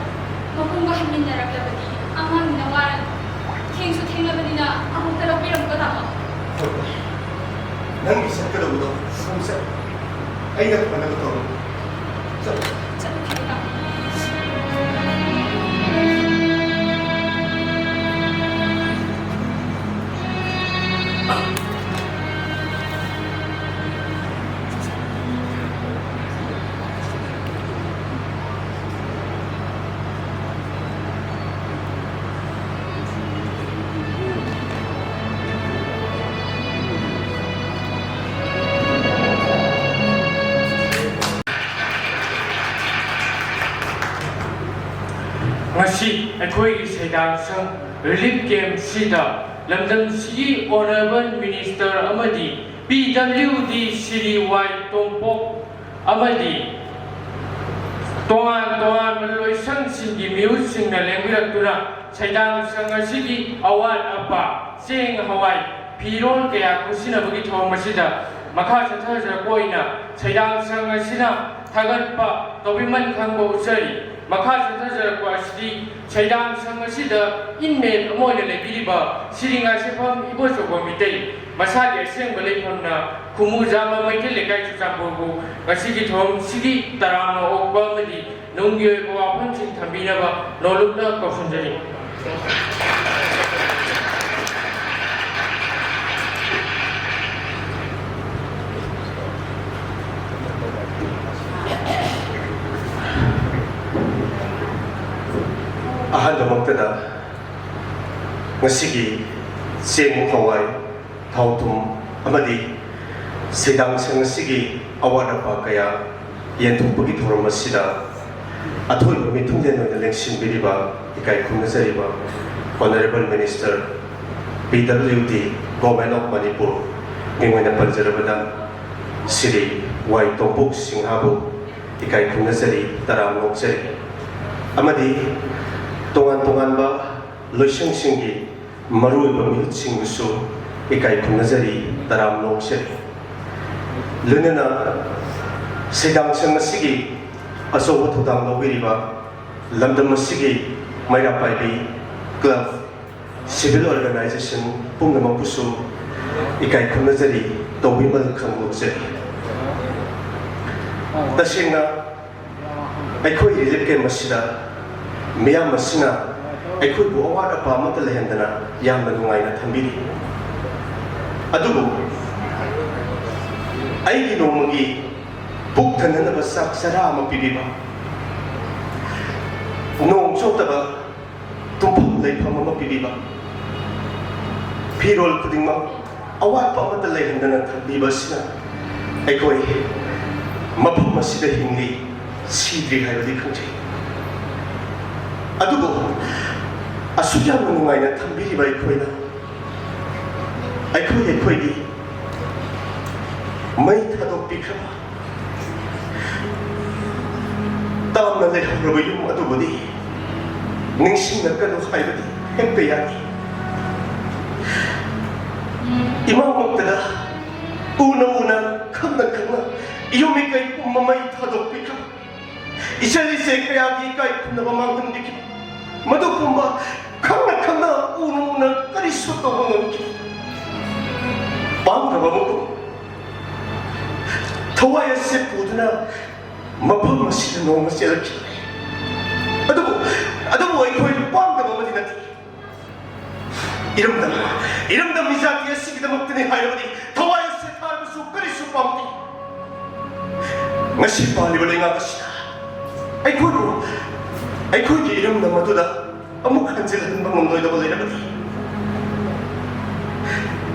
Mapunga haminna raklabadi. Amang nawaran. Thengsu thenglabadi na amukta lobiram ko tamo. Nang isa ka daw daw. Samsa. Ay nakapanagot ako. Chalo kayo tamo. ꯉꯁꯤ ꯑꯩꯈꯣꯏꯒꯤ ꯁꯩꯗꯥꯡꯁꯪ relief ꯀꯦꯝꯞꯁꯤꯗ ꯂꯝꯗꯝꯁꯤꯒꯤ honourable minister ꯑꯃꯗꯤ PWD Sri Y Tongpok ꯑꯃꯗꯤ toan loisangsingi miusingna lengbirakuna saidangsang asigi awat apa seng hawai pirol kaya kusinabagi thongmasida makha sathaja koina saidangsang asina thagatpa tobiman khangbo usari makha sathaja ko asidi saidangsang asida inmate amoina lebiriba siringa sefam ibosogo mitei masagi asengba leifamna Kumujama Michael Lekai Chuchapogo, Gasigi Tom, Sigi, Tarano, Okbamadi, Nungyo, Wapunching Tambinaba, Nolukna, Kofunjari. Ahandamaktada, Masigi, Seng Hawaii, Tautum, Amadi. Saidangsang asigi awat apa kaya yenthokpagi thoram asida athoiba mitungden oina lengsinbiriba ikai khungnazariba Honorable Minister PWD Government of Manipur ningoina panjarabada Sri Y Tongpok Singhabu ikai khungnazari taram nokjari amadi tongan-tonganba loisangsingi maruiba mihutsingusu ikai khungnazari taram nokjari Lunena Saidangsang asigi asoba thudang lawiriba lamdam asigi Mairapaibi Club Civil Organization pungnamakpusu ikai khunazari tawbimal khangloksari tasengna aikhoi relief camp asida miyam asina aikhoi bu awat apa amata lehendana yamna nungaina thambiri adubu Aigi nomagi buktananaba sak sara ama pibiba nong chotaba tumpam leifam ama pibiba pirol kudingma awatpa amata leihandana thabiba sina aikoi mafam asida hingli sidri haibadi khangjai adugo asuyam nungaina thambiriba aikoigi May thadokpikraba tamna lehamraba yum adubudi ningsingnakanu haibadi hekta yani imamoktada una khangna iyumi kai pummamai thadokpikraba isalise kayagi kai punnaba manghandiki madu pumba khangna una karisu tawangki pangraba muku Tawaya sepudna mapam masida no maselaki adubu aikoi pangda mamadinati iramdam mizati asigida maktani hayrodi tawaya setar su karisu pamti ngasi pali balenga kasida aikoi ki iramdam aduda amuk hanjilan bangomdoi da balerabati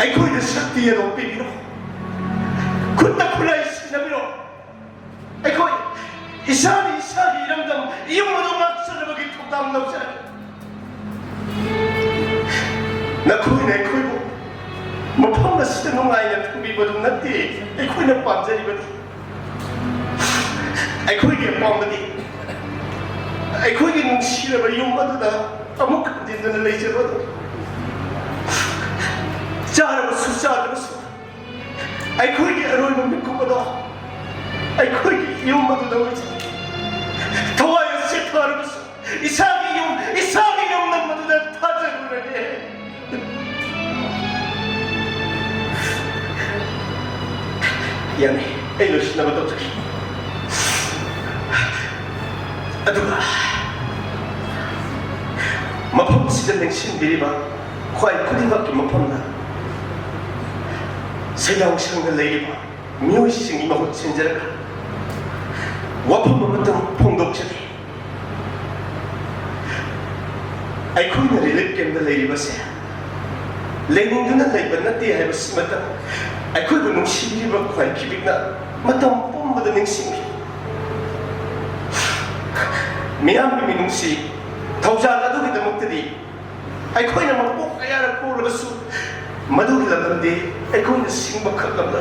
aikoi da shakti ya do pibiro kunta kulai Namiro, aikoi isani iramdam iyumadu maksarabagi thukdam namsari nakoi bo mafam asida nungaina thambibadu natte aikoina pamjaribadi aikoigi apambadi aikoigi nungsiraba yum aduda amuk handindana leijabadu charabasu charabasu Aikoigi aroiba mikubado Aikoigi yum aduda wajhi Tawaya setarabas Isagi yum namaduda tajarurage Yani Elosh namadotaki Aduga Mapam sida lengsinbiriba Khwai khudibaki mapamna Saidangsang leiba miyoising imahut sinjaraga wapam amatang phongdokjari aikoina relief camp da leiribase leingduna leiba natti haibasmata aikoibu nungsibiriba khwai kibigna matam pumbada ningsingbi miyam minungsi ꯊꯧꯖꯥꯜ ꯑꯗꯨꯒꯤꯗꯃꯛꯇꯗꯤ ꯑꯩꯈꯣꯏꯅ ꯃꯄꯣꯛ ꯀꯌꯥꯔ ꯄꯣꯛꯂꯕꯁꯨ ꯃꯗꯨꯒꯤ ꯂꯝꯗꯝꯗꯤ ꯑꯩꯈꯣꯏꯅ ꯁꯤꯡꯕ ꯈꯛꯂꯝꯂ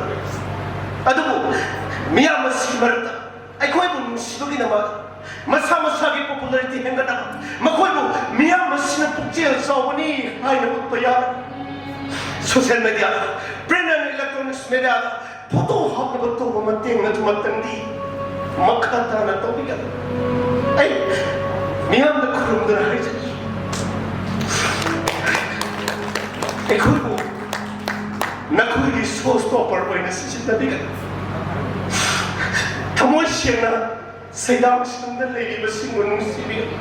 ꯑꯗꯨꯕꯨ ꯃꯤꯌꯥꯝ ꯑꯁꯤꯒꯤ ꯃꯔꯛꯇ ꯑꯩꯈꯣꯏꯕꯨ ꯅꯨꯡꯁꯤꯕꯒꯤꯗꯃꯛ ꯃꯁꯥ ꯃꯁꯥꯒꯤ ꯄꯣꯄꯨꯂꯔꯤꯇꯤ ꯍꯦꯟꯒꯠꯅꯕ ꯃꯈꯣꯏꯕꯨ ꯃꯤꯌꯥꯝ ꯑꯁꯤꯅ ꯄꯨꯛꯆꯦꯜ ꯆꯥꯎꯕꯅꯤ ꯍꯥꯏꯅ ꯎꯠꯄ ꯌꯥꯕ ꯁꯣꯁꯤꯌꯦꯜ ꯃꯦꯗꯤꯌꯥꯗ ꯄ꯭ꯔꯤꯟꯠ ꯑꯦꯟ ꯏꯂꯦꯛꯇ꯭ꯔꯣꯅꯤꯛꯁ ꯃꯦꯗꯤꯌꯥꯗ ꯐꯣꯇꯣ ꯍꯥꯞꯅꯕ ꯇꯧꯕ ꯃꯇꯦꯡ ꯑꯗꯨꯃꯛꯇꯪꯗꯤ ꯃꯈꯥ ꯇꯥꯅ ꯇꯧꯕꯤꯒꯅꯤ ꯑꯩ ꯃꯤꯌꯥꯝꯗ ꯈꯨꯔꯨꯝꯗꯨꯅ ꯍꯥꯏꯖꯔꯤ ꯑꯩꯈꯣꯏꯕꯨ ꯅꯈꯣꯏꯒꯤ ꯁꯣ ꯁ꯭ꯇꯣꯄꯔ ꯑꯣꯏꯅ ꯁꯤꯖꯤꯟꯅꯕꯤꯒꯅꯤ ꯊꯃꯣꯏ ꯁꯦꯡꯅ ꯁꯩꯗꯥꯡꯁꯤꯡꯗ ꯂꯩꯔꯤꯕꯁꯤꯡꯕꯨ ꯅꯨꯡꯁꯤꯕꯤꯒꯅꯤ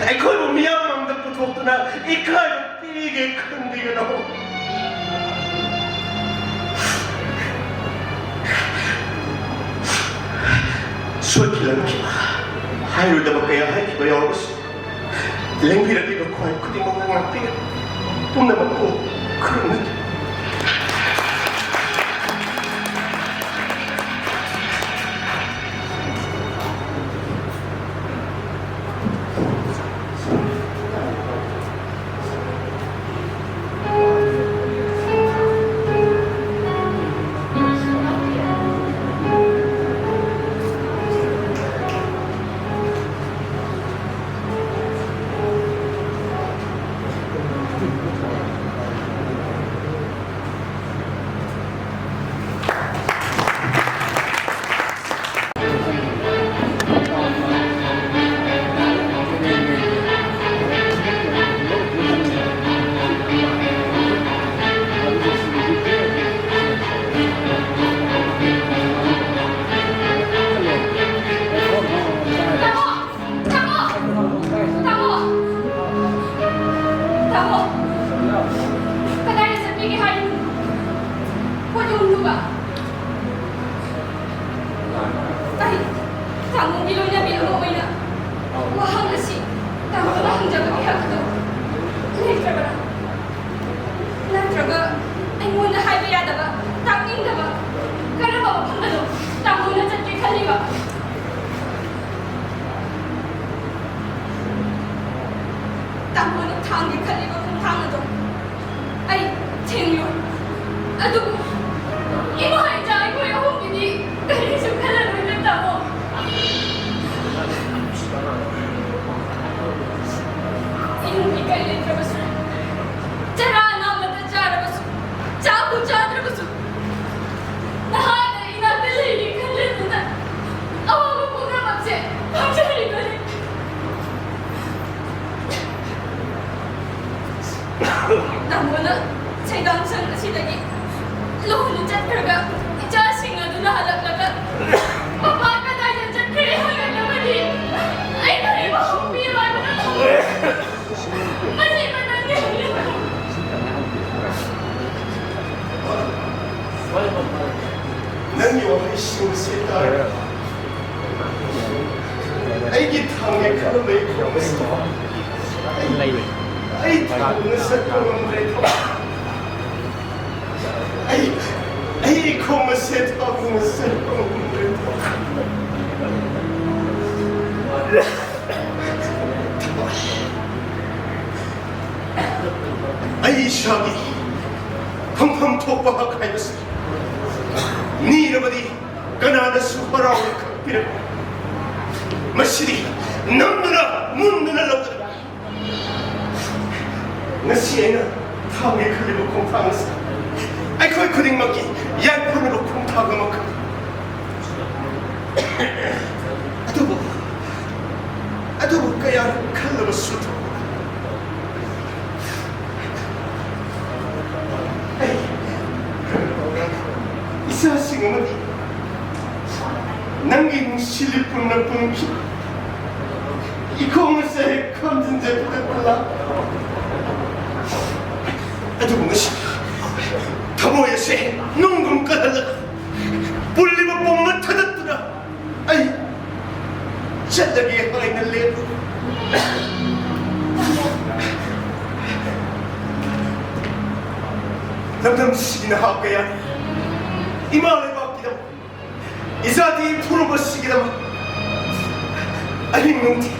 ꯑꯩꯈꯣꯏꯕꯨ ꯃꯤꯌꯥꯝ ꯃꯥꯡꯗ ꯄꯨꯊꯣꯛꯇꯨꯅ ꯏꯀꯥꯏꯕ ꯄꯤꯒꯦ ꯈꯟꯕꯤꯒꯅꯨ ꯁꯣꯏꯈꯤꯂꯝꯈꯤꯕ ꯍꯥꯏꯔꯣꯏꯗꯕ ꯀꯌꯥ ꯍꯥꯏꯈꯤꯕ ꯌꯥꯎꯔꯕꯁꯨ ꯂꯦꯡꯕꯤꯔꯛꯂꯤꯕ ꯈ꯭ꯋꯥꯏ ꯈꯨꯗꯤꯡꯃꯛꯅ ꯉꯥꯛꯄꯤꯒꯅꯤ ꯄꯨꯝꯅꯃꯛꯄꯨ ꯈꯨꯔꯨꯝꯅꯔꯤ ꯅꯪꯒꯤ ꯋꯥꯍꯩꯁꯤꯡꯁꯦ ꯇꯥꯔꯒ ꯑꯩꯒꯤ ꯊꯥꯡꯒꯤ ꯈꯜꯂꯝꯕꯒꯤ ꯈꯣꯡꯁꯦ ꯑꯩ ꯊꯥꯡꯅ ꯆꯠꯄ ꯉꯝꯗ꯭ꯔꯦ ꯑꯩ ꯈꯣꯡ ꯑꯁꯦ ꯊꯥꯡꯅ ꯆꯠꯄ ꯉꯝꯗ꯭ꯔꯦ ꯑꯩ ꯏꯁꯥꯒꯤ ꯐꯪꯐꯝ ꯊꯣꯛꯄ ꯍꯛ ꯍꯥꯏꯕꯁꯤ ꯅꯤꯔꯕꯗꯤ ꯀꯅꯥꯅꯁꯨ ꯍꯔꯥꯎꯅ ꯈꯪꯕꯤꯔꯛ ꯃꯁꯤꯗꯤ ꯅꯝꯗꯨꯅ ꯃꯨꯟꯗꯨꯅ ꯂꯧꯒꯗꯕ ꯉꯁꯤ ꯑꯩꯅ ꯊꯥꯡꯒꯦ ꯈꯜꯂꯤꯕ ꯈꯣꯡꯊꯥꯡ ꯑꯁꯤ ꯑꯩꯈꯣꯏ ꯈꯨꯗꯤꯡꯃꯛꯀꯤ ꯌꯥꯏꯐꯅꯕ ꯈꯣꯡꯊꯥꯡ ꯑꯃꯈꯛ ꯑꯗꯨꯕꯨ ꯀꯌꯥ ꯈꯜꯂꯕꯁꯨ 이사싱 어머니 낭기 실리뿐 나쁜 이 공을세 검진제 부대불라 아주 무엇이 더모여세 농금 까달라 불리고 뽕만 터졌더라 아이 찰나게 하이는 레브 남담시기나 하고야 이 마을에 맡기다 이사디 푸르버시기다 아니 뭉티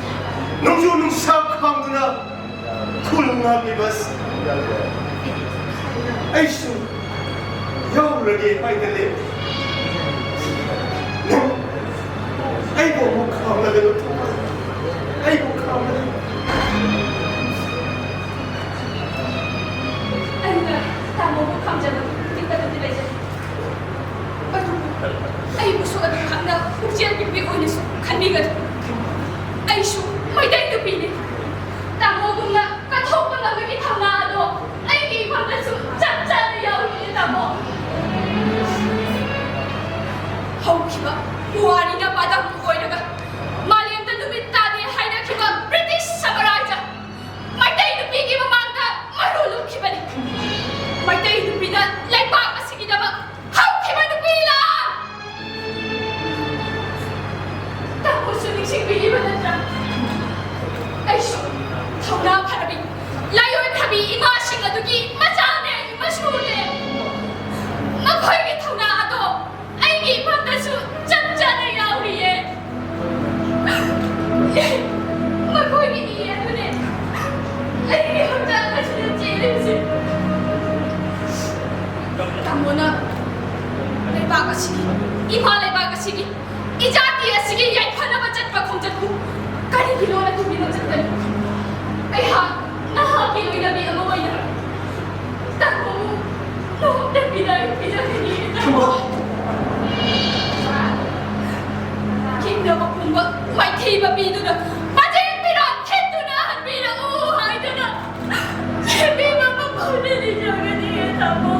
농주 농사 강두나 굴나비버스 아이씨 여울러게 파이들레 아이고 뭐 강나게 아이고 강나게 Anh tamo mo kam dyan hindi ka nila dyan. Ay, gusto ka ng kanda. Kung siya pipiunis, kanigan. Ay, siyo, may dahil napili. Tamo mo na, kataw pa na magkita na ano. Ay, ibang na siya, tsa-tsa na yaw niya tamo. Hau kiba, buhari na padang bukoy na ka. Maliang na lumitadi, hay na kiba, British Samaraja. May dahil napili mamanda, marulong kiba ni. May dahil napili, like baka sige na ba, hau kiba napila! Tapos sumiksik biliban na siya. Ay siya, hau na parabi. Layon kami, imasing adugi, masane, masune. Maghoy hau na ato. Ay, ipang na su, tsa-tsa na yaw niya. Maghoy iyan ulit. Ay, hau na ka siya ng chilin. Tamo na. Lay baka sige. Ima lay baka sige. Ijati ya sige. Yay pa naman dyan pa kung dyan ko. Kaya ginawa na tumino dyan ka. Ay ha. Nahagin mo inabi ang mga yan. Tamo mo. Noong na pinag-pinag-pinag mo. Kingdom of Pumba. May tiba pino na. Pati pinakito na. Bilang uhay na na. Hindi ba mapunin niya ganyan tamo?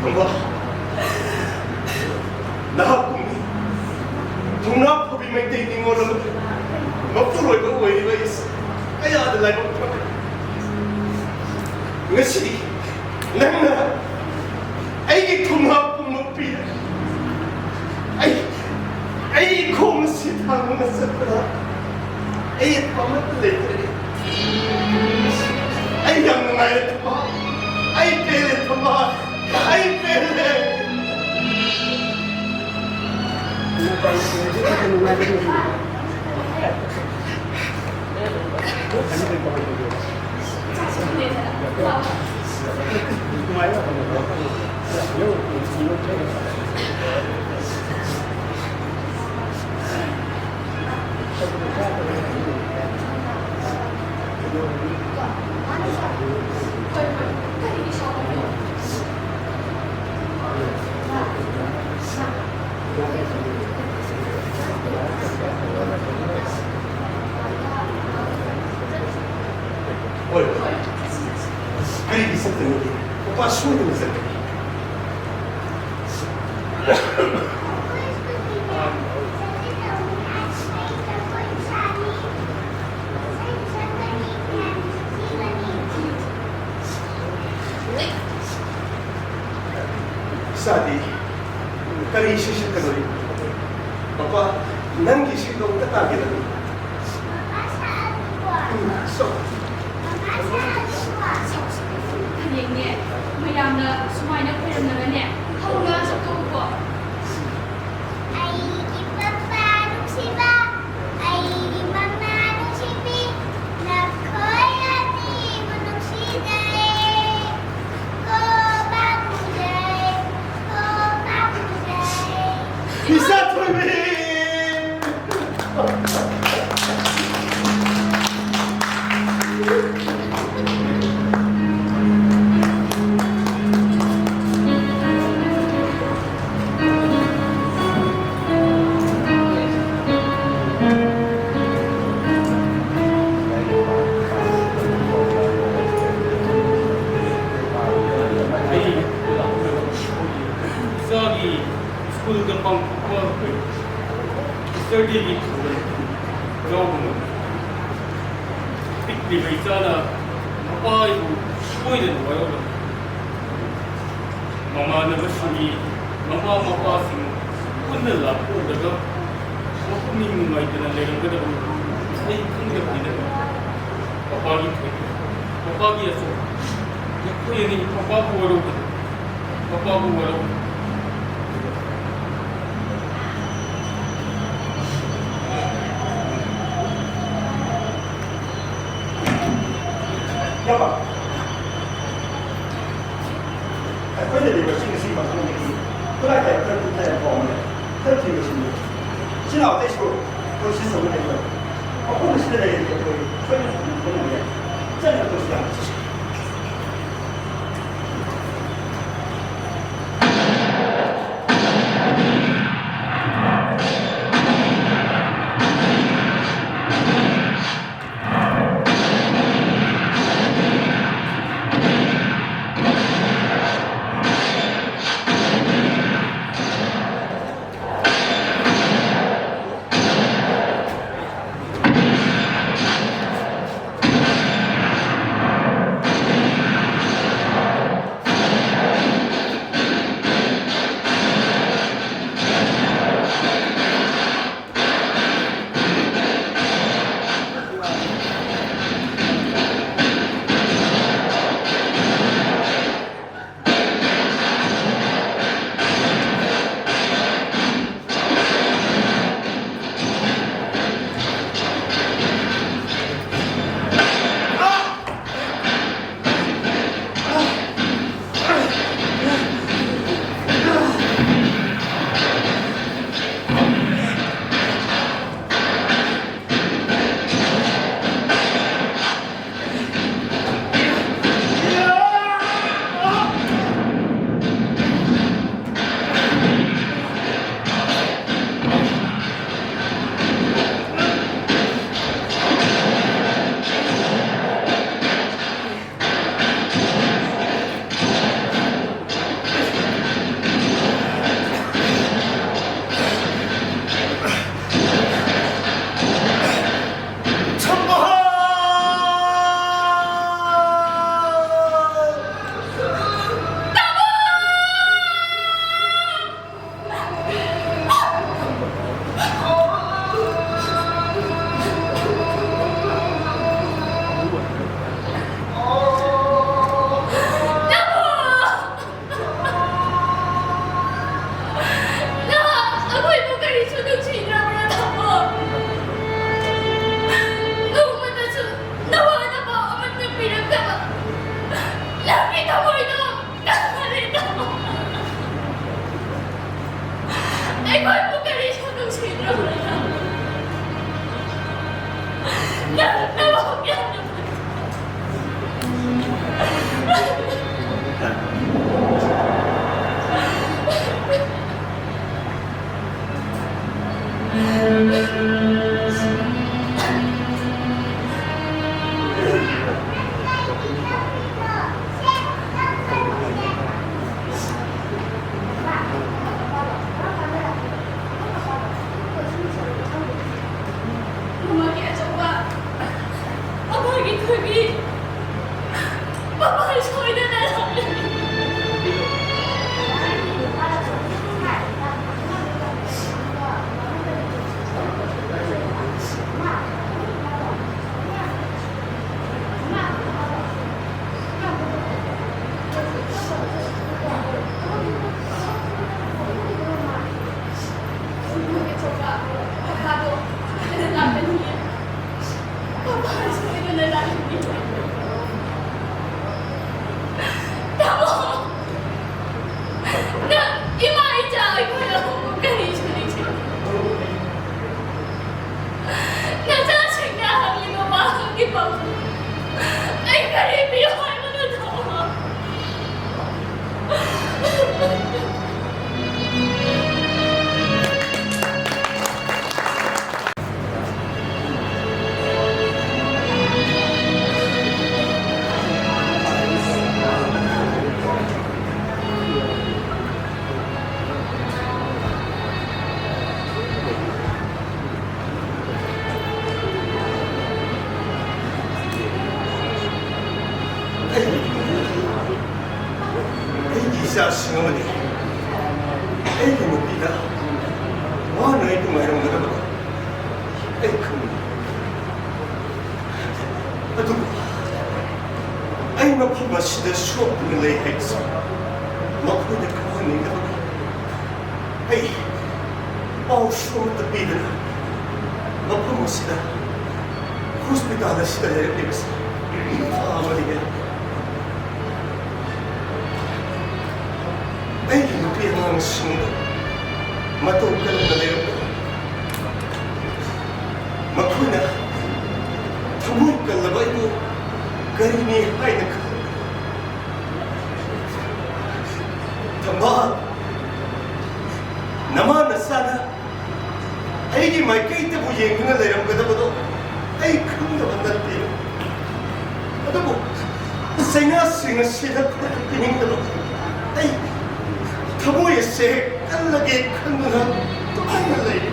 Pumba 나하kum이 동남법이 맹태이닝 오르는 먹부로이가 오이가 있어 아야 아들 나이 먹부로 ngasi nang ay 동남법 먹비 ay kung si tamo na sa pala ay pamatulay ay yang nangyayat pa ay pele pa ay pele Oi, kali bisa tengok, apa sudah bisa tengok. Sadi, kali isi siya kanori. Papa, nanggi siya dong tatagin na. So, Hanyang mayam na sumay na pwede na rin hau nga sa tubo. Ay, ipapanong siba, ay imamanong sibi, nakoy ati manong siday, ko baguday, ko baguday. bisa tuloy. Isagi school gampang kukuha ko. Study dito. Job mo. Pikli ba isa na mapahay ko. Pwede na kayo. Mama na ba siya mama mapasing kuna lang po daga. Makuming mo nga ito na lang ka daw. Ay, kung gabi na. Papagi ko. Papagi aso. Ako yan eh. Papabuwaro ka. Papabuwaro ka. ꯌꯥꯕ ꯑꯩꯈꯣꯏꯅ ꯂꯩꯕꯁꯤꯡ ꯑꯁꯤ ꯃꯊꯪꯗꯒꯤ ꯈꯨꯠꯂꯥꯏ ꯈꯔ ꯀꯨꯞꯊꯅ ꯐꯥꯎꯕꯅꯦ ꯈꯔ ꯊꯤꯕꯁꯤꯡꯅꯤ ꯁꯤꯅ ꯑꯇꯩꯁꯨ ꯑꯩꯈꯣꯏ ꯁꯤꯖꯤꯟꯅꯕ ꯂꯩꯕ ꯃꯐꯝ ꯑꯁꯤꯗ ꯂꯩꯔꯤꯕ ꯑꯩꯈꯣꯏ ꯁꯣꯏꯅ ꯈꯪꯅꯕ ꯌꯥꯏ ꯆꯠꯅꯕꯁꯨ ꯌꯥꯝ ꯆꯠꯁꯤ 이자식 어머니, 애기 묵비다. 와, 너희 또 말이랑 너희보다. 에이, 큰. 아두, 아이, 너 피마시대 수업 분을레이 했어. 너 그런데 그만 내가 보다. 에이, 수업부터 삐드나. 너 피마시다. 호스피탈에 시달려야 되겠어. 아버지가 ꯑꯩꯒꯤ ꯅꯨꯄꯤ ꯑꯉꯥꯡꯁꯤꯡꯗ ꯃꯇꯧ ꯀꯔꯝꯅ ꯂꯩꯔꯝꯕꯅꯣ ꯃꯈꯣꯏꯅ ꯊꯃꯣꯏ ꯀꯜꯂꯕ ꯑꯩꯕꯨ ꯀꯔꯤꯅꯤ ꯍꯥꯏꯅ ꯈꯜꯂꯤ ꯊꯝꯕꯥꯜ ꯅꯃꯥ ꯅꯆꯥꯅ ꯑꯩꯒꯤ ꯃꯥꯏꯀꯩꯗꯕꯨ ꯌꯦꯡꯗꯨꯅ ꯂꯩꯔꯝꯒꯗꯕꯗꯣ ꯑꯩ ꯈꯪꯗꯕ ꯅꯠꯇꯦ ꯑꯗꯨꯕꯨ ꯆꯩꯅꯥꯁꯤꯡ ꯑꯁꯤꯗ ꯄꯤꯅꯤꯡꯗꯕ ꯑꯩ ꯊꯃꯣꯏ ꯑꯁꯦ ꯀꯜꯂꯒꯦ ꯈꯟꯗꯨꯅ ꯇꯨꯃꯤꯟꯅ ꯂꯩꯔꯤ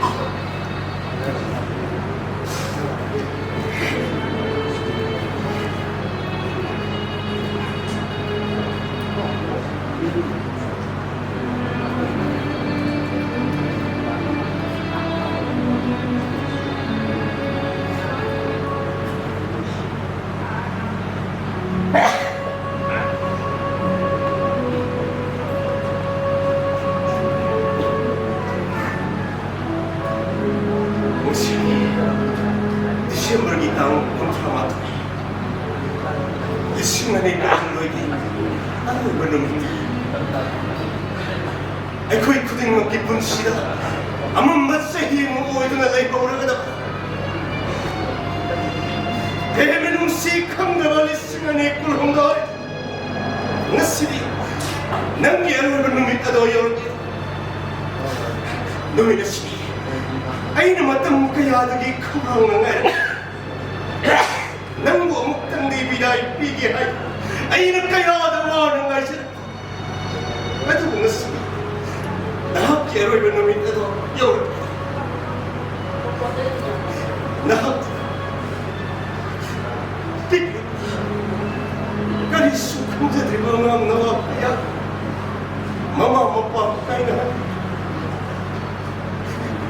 디셈버기 땅 콘트라마토 이 시간에 너에게 아무 말없다 아이코이 쿠딩 기쁜 시다 아무 맛세히 모이드나 레이버 오르가다 대면음 시 강가발리 시간에 꿀홍가 나시디 남기 알로를 놈이 따도 여러분 놈이 나시디 أين ما تم كيادك كبرون نمو مكتندي بداي بيجي هاي أين كياد وانا غايش أدو نسمي نهاب كيروي بنومي أدو يور نهاب تيك كاري سوكم جدري بامام نواب يا ماما مبا كاينا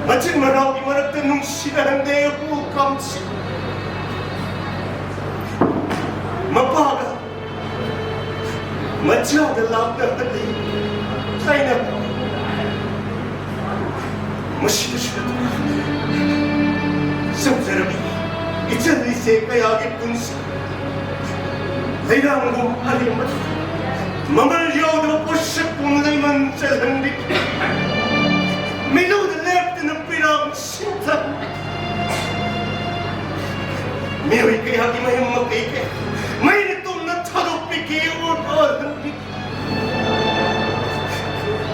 마침 만나오기 말았던 눈시라는 내 후감치 마빠가 마치아들 라브다들리 카이나 마시도 싫어도 성사람이 이천리 세가야게 분수 내랑고 아리만 맘을 여도 보시고 내만 잘한디 Milud left in the pirang sinta. Miri kay hagi mahim magkike. May nitum na talo piki udol.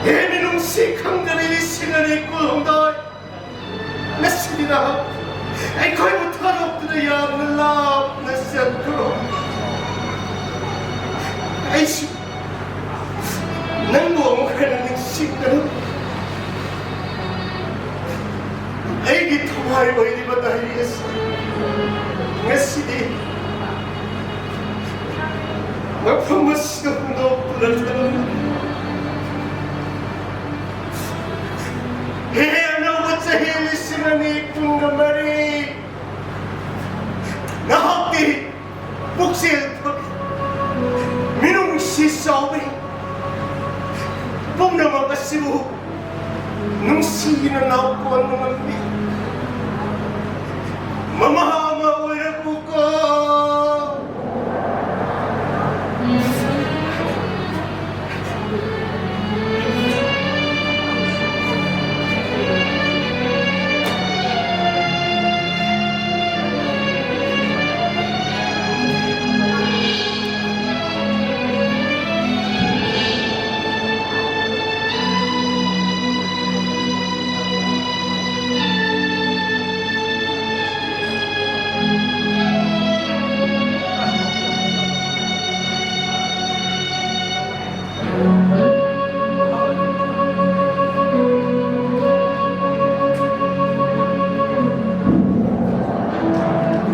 Emi nung sikang dalili sinari kulong day. Nasili na. Ay ko'y mo talo pinayam na lab na siyang Ay siya. Nang buong ka na nagsikang. أيجي تواي ويدي بدايس نسيدي ما فهمش كنو بلدنا هي أنا وتهيل سناني كنا مري نهضي بوكسيل منو مشي صابي بومنا ما بسيبو نمسينا ناقون نمي Mama وربك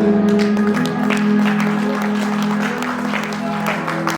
Thank you.